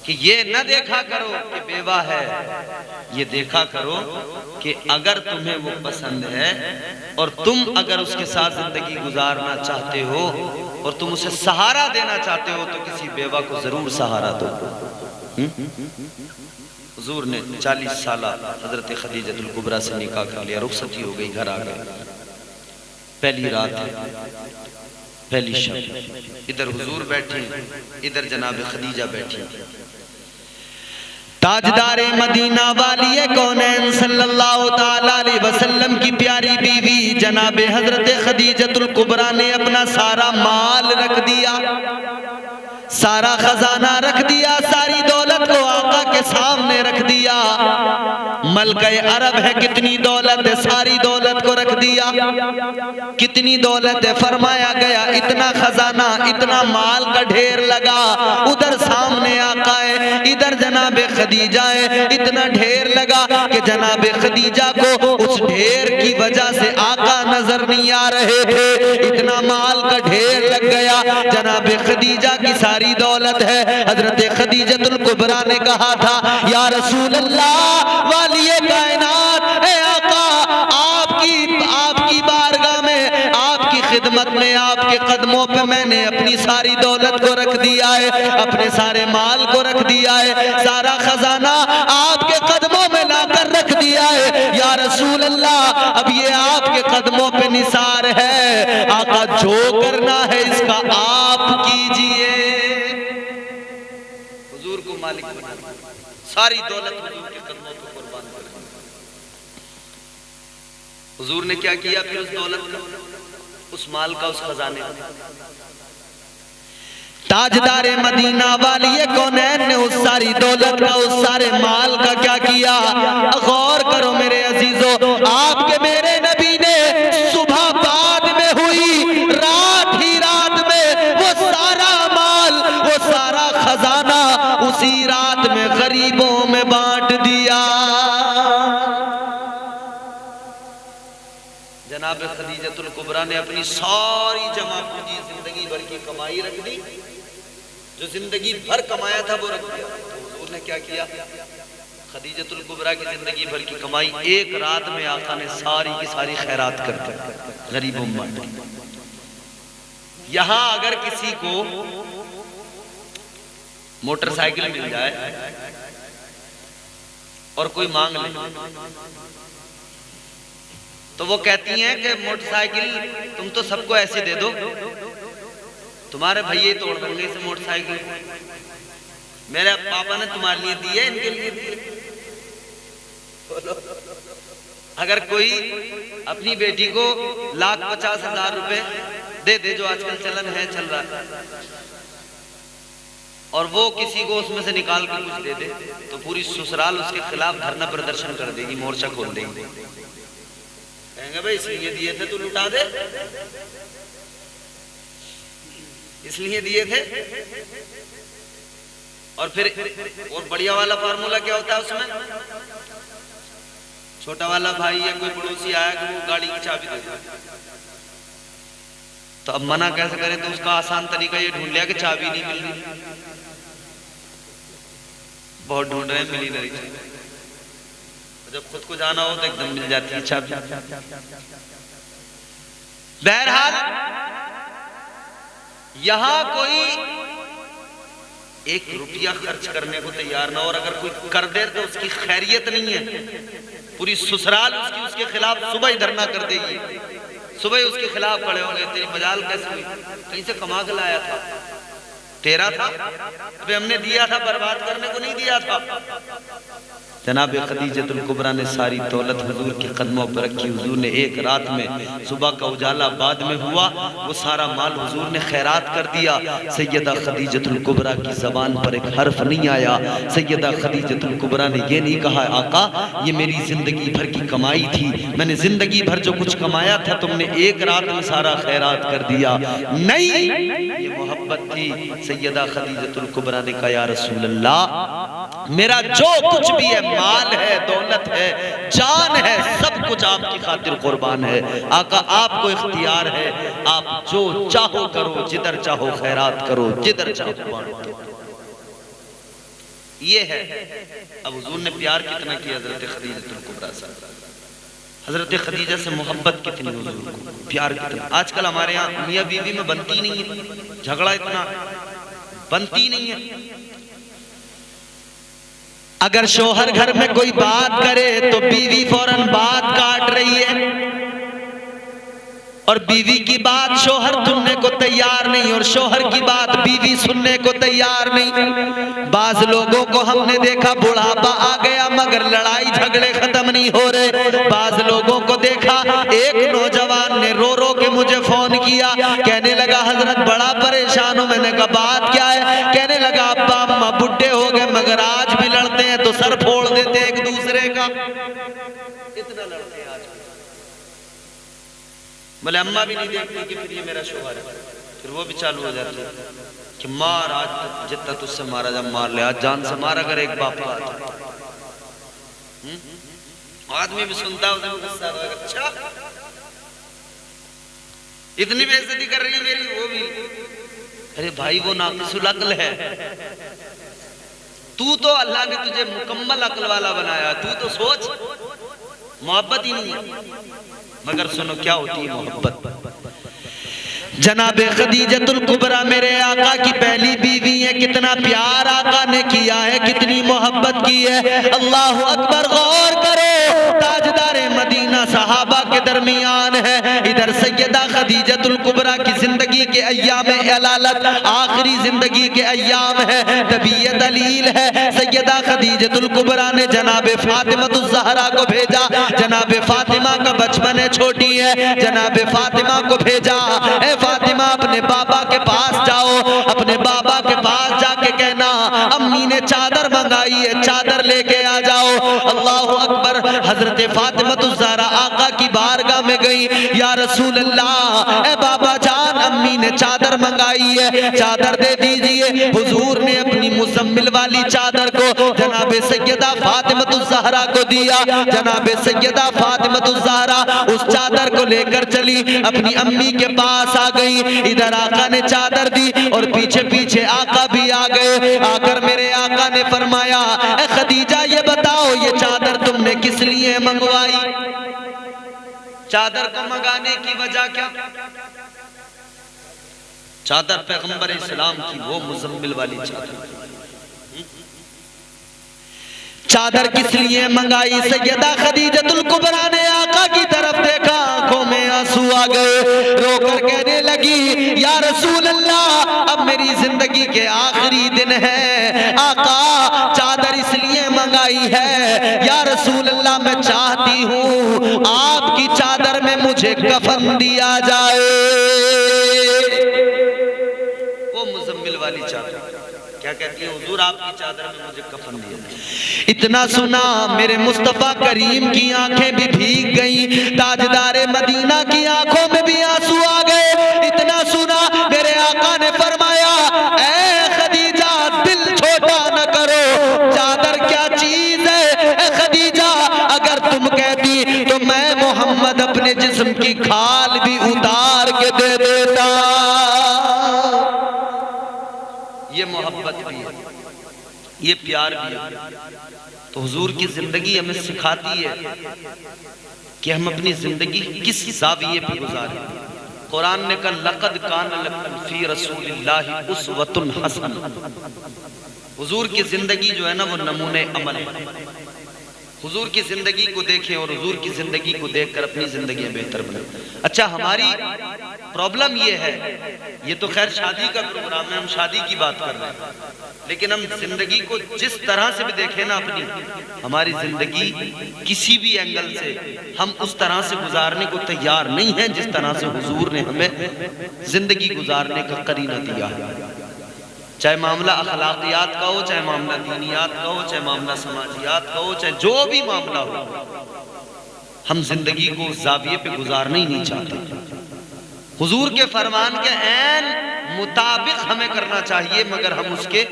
कि ये न देखा करो कि बेवा है, ये देखा करो कि अगर तुम्हें वो पसंद है और तुम अगर उसके साथ जिंदगी गुजारना चाहते हो और तुम उसे सहारा देना चाहते हो, तो किसी बेवा को जरूर सहारा दो। हुजूर ने 40 साल हजरत खदीजतुल कुबरा से निकाह कर लिया, रुखसती हो गई, घर आ गए। पहली रात है, पहली शब, इधर हुजूर बैठे, इधर जनाब खदीजा बैठी। ताजदारे मदीना वाली कौनैन सल्लल्लाहु ताला अलैहि वसल्लम की प्यारी बीवी जनाब हजरत खदीजतुल कुबरा ने अपना सारा माल रख दिया, सारा खजाना रख दिया, सारी दौलत को आका के सामने रख दिया। मलके अरब है, कितनी दौलत है, सारी दौलत को रख दिया। कितनी दौलत है? फरमाया गया इतना खजाना, इतना माल का ढेर लगा। उधर सामने आका है, इधर जनाब खदीजा है, इतना ढेर लगा कि जनाब खदीजा को उस ढेर की वजह से आका नजर नहीं आ रहे थे। इतना माल का ढेर लग गया। जनाब खदीजा की सारी दौलत है। हजरत खदीजतुल कुबरा ने कहा था, या रसूल अल्लाह वालिए कायनात, ए आका, आपकी बारगाह में, आपकी खिदमत में, आपके कदमों पे मैंने अपनी सारी दौलत को रख दिया है, अपने सारे माल को रख दिया है, सारा खजाना आपके कदमों में लाकर रख दिया है। या रसूल अल्लाह, अब ये आपके कदमों पे निसार है, आका जो करना है इसका आप कीजिए। हुजूर को मालिक बना, सारी दौलत हुजूर के कदमों पे कुर्बान कर। हुजूर ने क्या किया फिर उस दौलत का, उस माल का, उस खजाने का? ताजदारे मदीना वाली कौनैन ने उस सारी दौलत का, उस सारे माल का क्या किया? गौर करो मेरे अजीजों, आपके मेरे नबी ने सुबह बाद में हुई, रात ही रात में वो सारा माल, वो सारा खजाना उसी रात में गरीबों में बांट दिया। जनाब खदीजतुल कुबरा ने अपनी सारी जमा पूंजी, जिंदगी भर की कमाई रख दी, जो जिंदगी भर कमाया था वो रख दिया। तो हुजूर ने क्या किया? खदीजतुल कुबरा की जिंदगी भर की कमाई एक रात में आका ने सारी की सारी खैरात कर दी, गरीबों में बांट दी। यहां अगर किसी को मोटरसाइकिल मिल जाए और कोई मांग ले तो वो कहती हैं कि मोटरसाइकिल तुम तो सबको ऐसे दे दो, तुम्हारे भैया तोड़ देंगे इस मोटरसाइकिल। मेरे पापा ने तुम्हारे लिए दी है, इनके लिए दी है। अगर कोई अपनी बेटी को 1,50,000 रुपए दे दे, जो आजकल चलन है, चल रहा है, और वो किसी को उसमें से निकाल के कुछ दे दे, तो पूरी ससुराल उसके खिलाफ धरना प्रदर्शन कर देगी, मोर्चा खोल देगी। कहेंगे भाई इसलिए दिए थे, तू लुटा दे, इसलिए दिए थे। और फिर और बढ़िया वाला फार्मूला क्या होता है उसमें, छोटा वाला भाई या कोई पड़ोसी आया कि वो गाड़ी की चाबी दे दे, तो अब मना कैसे करें, तो उसका आसान तरीका ये ढूंढ लिया कि चाबी नहीं मिल रही, बहुत ढूंढ रहे हैं, मिली नहीं। जब खुद को जाना हो तो एकदम मिल जाती है चाबी। बहरहाल यहां कोई 1 रुपया खर्च करने को तैयार ना, और अगर कोई कर दे तो उसकी खैरियत नहीं है, पूरी ससुराल उसके खिलाफ सुबह ही धरना कर देगी, सुबह ही उसके खिलाफ खड़े होंगे। तेरी मजाल कैसे हुई, कहीं से कमा के लाया था, तेरा था, अबे हमने दिया था, बर्बाद करने को नहीं दिया था। जनाब खदीजतुल कुबरा ने सारी दौलत हुजूर के कदमों पर रखी। हुजूर ने एक रात में, सुबह का उजाला बाद में हुआ, वो सारा माल हुजूर ने खैरात कर दिया। सैयदा खदीजतुल कुबरा की ज़बान पर एक हर्फ नहीं आया। सैयदा खदीजतुल कुबरा ने ये नहीं कहा आका ये मेरी जिंदगी भर की कमाई थी, मैंने जिंदगी भर जो कुछ कमाया था तुमने एक रात में सारा खैरात कर दिया। नहीं, ये मोहब्बत थी। सैयदा खदीजतुल कुबरा ने कहा या रसूल अल्लाह, मेरा जो कुछ भी है, माल है, दौलत है, जान है, सब कुछ आपकी खातिर कुर्बान है। आका आपको इख्तियार है, आप जो चाहो करो, जिधर चाहो खैरात करो, जिधर चाहो बांटो। ये है। अब हुजूर ने प्यार कितना किया हजरत खदीजतुल कुबरा से, हजरत खदीजा से मोहब्बत कितनी, हुजूर को प्यार कितना। आजकल हमारे यहाँ मियाँ बीवी में बनती नहीं है, झगड़ा इतना बनती नहीं है। अगर शोहर घर में कोई बात करे तो बीवी फौरन बात काट रही है, और बीवी की बात शोहर सुनने को तैयार नहीं, और शोहर की बात बीवी सुनने को तैयार नहीं। बाज लोगों को हमने देखा बुढ़ापा आ गया मगर लड़ाई झगड़े खत्म नहीं हो रहे। बाज लोगों को देखा, एक नौजवान ने रो रो के मुझे फोन किया, कहने लगा हजरत बड़ा परेशान हूं। मैंने कहा बात क्या है? कहने लगा अब्बा अम्मा बुढ़े हो गए मगर आज भी लड़ते हैं तो सर फोड़ देते एक दूसरे का, इतना लड़ते हैं आज। बोले अम्मा भी नहीं देखती कि फिर ये मेरा शोहर है, फिर वो भी चालू हो जाती है कि मार, आज जितना तुझसे मारा जब मार ले, आज जान से मार अगर एक बाप का आता। आदमी भी सुनता है उसे गुस्सा आता है, अच्छा इतनी बेइज्जती कर रही है मेरी, वो भी। अरे भाई वो नाक़िसुल अक्ल है, तू तो अल्लाह ने तुझे मुकम्मल अक्ल वाला बनाया, तू तो सोच। मोहब्बत ही नहीं है। मगर सुनो क्या होती है मोहब्बत। जनाबे खदीजतुल कुबरा मेरे आका की पहली बीवी है, कितना प्यार आका ने किया है, कितनी मोहब्बत की है। अल्लाह अकबर, गौर करो, ताजदारे मदीना सहाबा के दरमियान है। इधर सैयदा खदीजतुल कुबरा की जिंदगी के अय्याम अलालत, आखिरी जिंदगी के अय्याम है, तबीयत दलील है। सैयदा खदीजतुल कुबरा ने जनाबे फातिमातुज़ ज़हरा को भेजा। जनाबे फातिमा का बचपन है, छोटी है, जनाबे फातिमा को भेजा, ए फातिमा अपने बाबा के पास जाओ, अपने बाबा के पास जाके कहना अम्मी ने चादर मंगाई है, चादर लेके आ जाओ। अल्लाह अकबर। हजरत फातिमातुज़ ज़हरा आका की बारगाह में गई, या रसूल अल्लाह, ए बाबा जान अम्मी ने चादर मंगाई है, चादर दे दीजिए। हुजूर ने अपनी मुज़म्मिल वाली चादर को जनाबे सैयदा फातिमातुज़ ज़हरा को दिया। जनाबे सैयदा फातिमातुज़ ज़हरा उस चादर को लेकर चली, अपनी अम्मी के पास आ गई। इधर आका ने चादर दी और पीछे पीछे आका भी आ गए। आकर मेरे आका ने फरमाया, ए खदीजा ये बताओ ये चादर तुमने किस लिए मंगवाई? चादर को मंगाने की वजह क्या? चादर पैगंबर इस्लाम की वो मुज़म्मिल वाली चादर, चादर किस लिए मंगाई? सैयदा खदीजतुल कुबरा ने आका की तरफ देखा, आंखों में आंसू आ गए, रोकर कहने लगी या रसूल अल्लाह, अब मेरी जिंदगी के आखिरी दिन है, आका चादर इसलिए मंगाई है या रसूल अल्लाह, मैं चाहती हूँ आपकी चादर में मुझे कफन दिया जाए। वो मुजम्मिल वाली चादर क्या कहती है? हुजूर आपकी चादर में मुझे कफन दिया जाए। इतना सुना मेरे मुस्तफा करीम की आंखें भी भीग गई, ताजदारे मदीना की आंखों में भी आंसू आ गए। इतना सुना मेरे आका ने फरमाया, ऐ खदीजा दिल छोटा न करो, चादर क्या चीज है ऐ खदीजा, अगर तुम कहती तो मैं मोहम्मद अपने जिस्म की खाल भी उतार के दे देता। ये मोहब्बत भी है, ये प्यार भी है। तो हुजूर की जिंदगी हमें सिखाती है कि हम अपनी जिंदगी किस जाविये पे गुजारें। कुरान ने कहा लक़द कान लकुम फी रसूलिल्लाहि उस्वतुन हसन। हुजूर की जिंदगी जो है ना वो नमूने अमल है। हुजूर की जिंदगी को देखें और हुजूर की जिंदगी को देखकर अपनी जिंदगी बेहतर बनाएं। अच्छा, हमारी प्रॉब्लम ये है, ये तो खैर शादी का प्रोग्राम है, हम शादी की बात कर रहे हैं, लेकिन हम जिंदगी को जिस तरह से भी देखें ना अपनी, हमारी जिंदगी किसी भी एंगल से हम उस तरह से गुजारने को तैयार नहीं है जिस तरह से हुजूर ने हमें जिंदगी गुजारने का करीना दिया है। चाहे मामला अखलाकियात का हो, चाहे मामला दीनियात का हो, चाहे मामला समाजियात का हो, चाहे जो भी मामला हो, हम जिंदगी को उस जाविये पे गुजारना ही नहीं चाहते। हुजूर के फरमान के ऐन मुताबिक हमें करना चाहिए, मगर हम उसके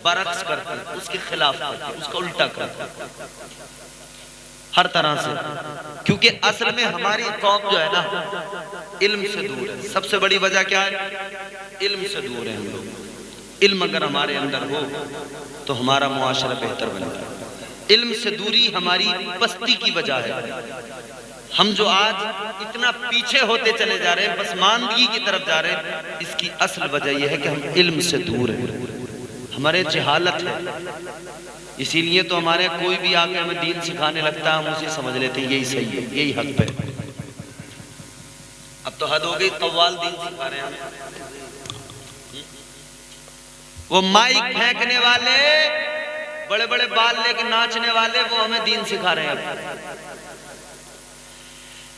बरक्स करते हैं, उसके खिलाफ करते हैं, उसका उल्टा करते हैं हर तरह से। क्योंकि असल में हमारी कौम जो है ना इल्म से दूर है। सबसे बड़ी वजह क्या है? इल्म से दूर है हम लोग। इल्म अगर हमारे अंदर हो तो हमारा मुआशरा बेहतर बनेगा। इल्म से दूरी हमारी पस्ती की वजह है। हम जो आज इतना पीछे होते चले जा रहे हैं, पसमानदगी की तरफ जा रहे हैं, इसकी असल वजह यह है कि हम इल्म से दूर हैं, हमारे जहालत है। इसीलिए तो हमारे कोई भी आके हमें दीन सिखाने लगता है, हम उसे समझ लेते हैं यही सही है, यही हक पे। अब तो हद हो गई, कव्वाल दीन सिखा रहे हैं हमें। वो माइक फेंकने वाले, बड़े बड़े बाल लेके नाचने वाले, वो हमें दीन सिखा रहे हैं।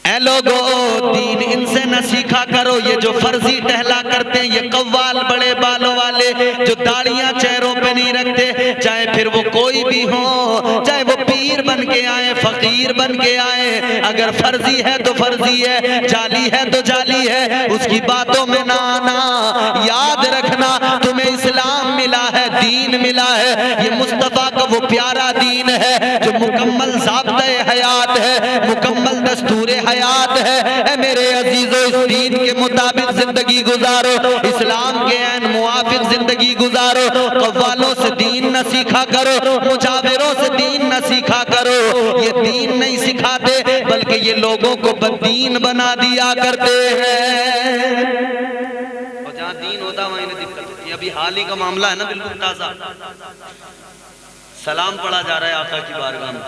ऐ लोगो दीन इनसे न सीखा करो, ये जो फर्जी टहला करते हैं, ये कव्वाल बड़े बालों वाले जो दाढ़ियां चेहरों पे नहीं रखते, चाहे फिर वो कोई भी हो, चाहे वो पीर बन के आए, फकीर बन के आए, अगर फर्जी है तो फर्जी है, जाली है तो जाली है, उसकी बातों में ना आना। याद रखना तुम्हें इस्लाम मिला है, दीन मिला है, ये मुस्तफा का वो प्यारा दीन है जो मुकम्मल ज़ाब्ते हयात है, मुकम्मल दस्तूर हयात है। ऐ मेरे अजीजों, इस दीन के मुताबिक जिंदगी गुजारो, इस्लाम के ऐन मुआफिक जिंदगी गुजारो। कव्वालों से दीन न सीखा करो, मुजाविरों से दीन न सीखा करो। ये दीन नहीं सिखाते, बल्कि ये लोगों को बददीन बना दिया करते हैं। और जहाँ दीन होता वहीं दिक्कत होती है। अभी हाल ही का मामला है ना, बिल्कुल ताजा, सलाम पढ़ा जा रहा है आका की बारगाह में।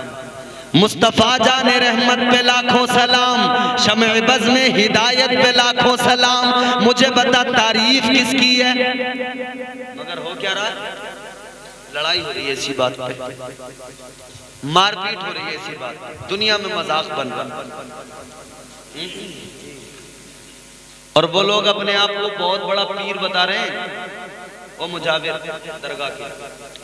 मुस्तफा जाने रहमत पे लाखों सलाम, शम्ए बज़ में हिदायत पे लाखों सलाम। मुझे बता तारीफ किसकी है? मगर हो क्या रहा है? लड़ाई हो रही है इसी बात पे, मारपीट हो रही है इसी बात पे, दुनिया में मजाक बन रहा। और वो लोग अपने आप को बहुत बड़ा पीर बता रहे हैं, वो मुजाविर दरगाह के।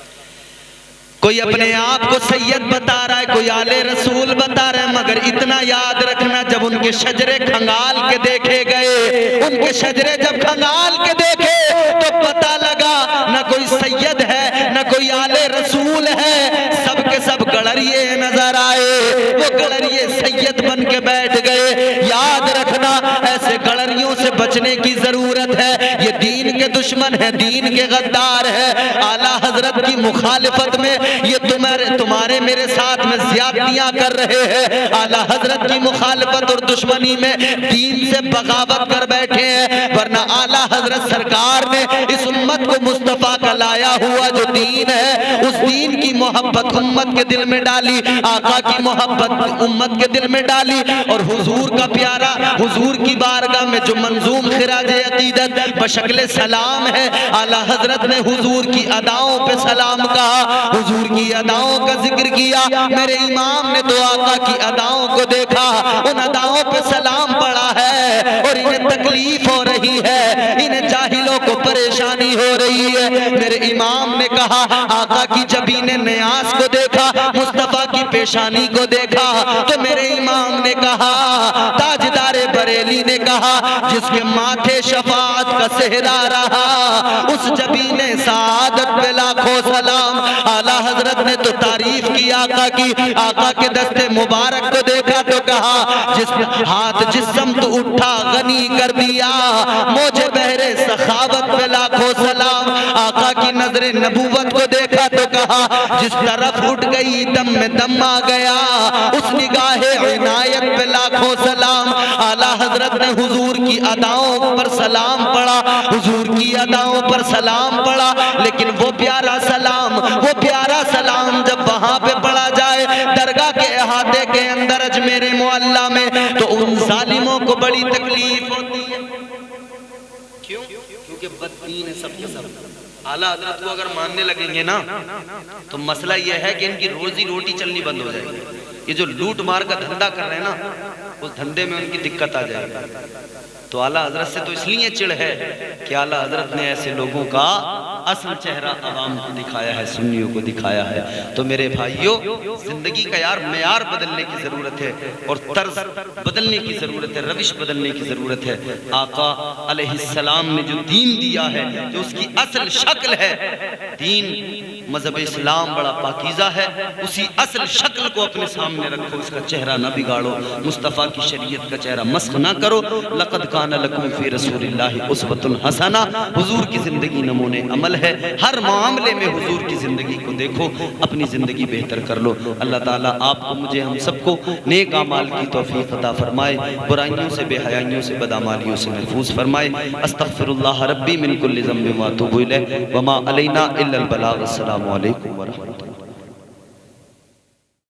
कोई अपने आप को सैयद बता रहा है, कोई आले रसूल बता रहा है, मगर इतना याद रखना, जब उनके शजरे खंगाल के देखे गए, उनके शजरे जब खंगाल के देखे तो पता लगा न कोई सैयद है, न कोई आले रसूल है, सब के सब गड़रिए नजर आए। वो गड़रिए सैयद बन के बैठ गए। याद रखना, ऐसे गड़रियों से बचने की जरूरत है। ये दीन के दुश्मन है, दीन के गद्दार है। आला हजरत की मुखालिफत में ये तुम्हारे मेरे साथ में ज्यादतियां कर रहे हैं। आला हजरत की मुखालिफत और दुश्मनी में दीन से बगावत कर बैठे हैं। वरना आला हजरत सरकार ने इस उम्मत को मुस्तफा का लाया हुआ जो दीन है, उस दीन की मोहब्बत उम्मत के दिल में डाली, आका की मोहब्बत उम्मत के दिल में डाली। और हुजूर का प्यारा, हुजूर की बारगाह में जो मंजूम खिराज अकीदत बशक्ल सलाम है, आला हजरत ने हुजूर की अदाओं पे सलाम कहा, हुजूर की अदाओं का जिक्र किया। मेरे इमाम ने तो आका की अदाओं को देखा, उन अदाओं पे सलाम पड़ा है। और इन्हें तकलीफ हो रही है, इन्हें जाहिलों को परेशानी हो रही है। मेरे इमाम ने कहा, आका की जबीने नियाज को देखा, मुस्तफा की पेशानी को देखा, तो मेरे इमाम ने कहा, ताजदारे बरेली ने कहा, जिसके माथे शफाअत का सेहरा रहा, उस जबीने सादत पे लाखों सलाम। आला हजरत ने तो तारीफ की आका की, आका के दस्ते मुबारक को देखा तो कहा, जिसने हाथ जिस्म तो उठा गनी कर दिया, मुझे बहरे सखावत पे लाखों सलाम। आका की नजरे नबूवत को देखा तो कहा, जिस तरफ उठ गई दम में दम आ गया, उस निगाहे इनायत पे लाखों सलाम। आला हजरत ने हुजूर की अदाओं पर सलाम पढ़ा, हुजूर की अदाओं पर सलाम पढ़ा। लेकिन वो प्यारा सलाम, वो प्यारा सलाम जब वहां पे पढ़ा जाए दरगाह के अहाते के अंदर अजमेर मोहल्ला में, तो उन जालिमों को बड़ी तकलीफ होती है। क्यों? क्योंकि बददीन है सबके सब। आला हजरत को अगर मानने लगेंगे ना, तो मसला यह है कि इनकी रोजी रोटी चलनी बंद हो जाएगी। ये जो लूट मार का धंधा कर रहे हैं ना, उस धंधे में उनकी दिक्कत आ जाएगी। तो आला हजरत से तो इसलिए चिढ़ है कि आला हजरत ने ऐसे लोगों का असल चेहरा आवाम को दिखाया है, सुन्नियों को दिखाया है। तो मेरे भाइयों, जिंदगी का यार मेयार बदलने की जरूरत है, और तर्ज बदलने की जरूरत है, रविश बदलने की जरूरत है। आका अलैहिस्सलाम ने जो दीन दिया है, जो उसकी असल शक्ल है, दीन मजहब इस्लाम बड़ा पाकीज़ा है, उसी असल शक्ल को अपने सामने रखो, उसका चेहरा ना बिगाड़ो, मुस्तफ़ा की शरीयत का चेहरा मस्ख ना करो। लक़द काना लकुम फ़ी रसूलिल्लाहि उस्वतुन हसना, हुजूर की ज़िंदगी नमूने अमल है। हर मामले में हुजूर की ज़िंदगी को देखो, अपनी ज़िंदगी बेहतर कर लो। अल्लाह ताला आपको, मुझे, हम सबको नेक अमाल की तौफीक अता फरमाए, बुराइयों से, बेहयाइयों से, बदअमालियों से महफूज फरमाए। अस्तग़फिरुल्लाह रब्बी मिन कुल्लि ज़ंबिन व अतूबु इलैह व मा अलैना इल्लल बलाग। अस्सलामु अलैकुम व रहमतुल्लाह।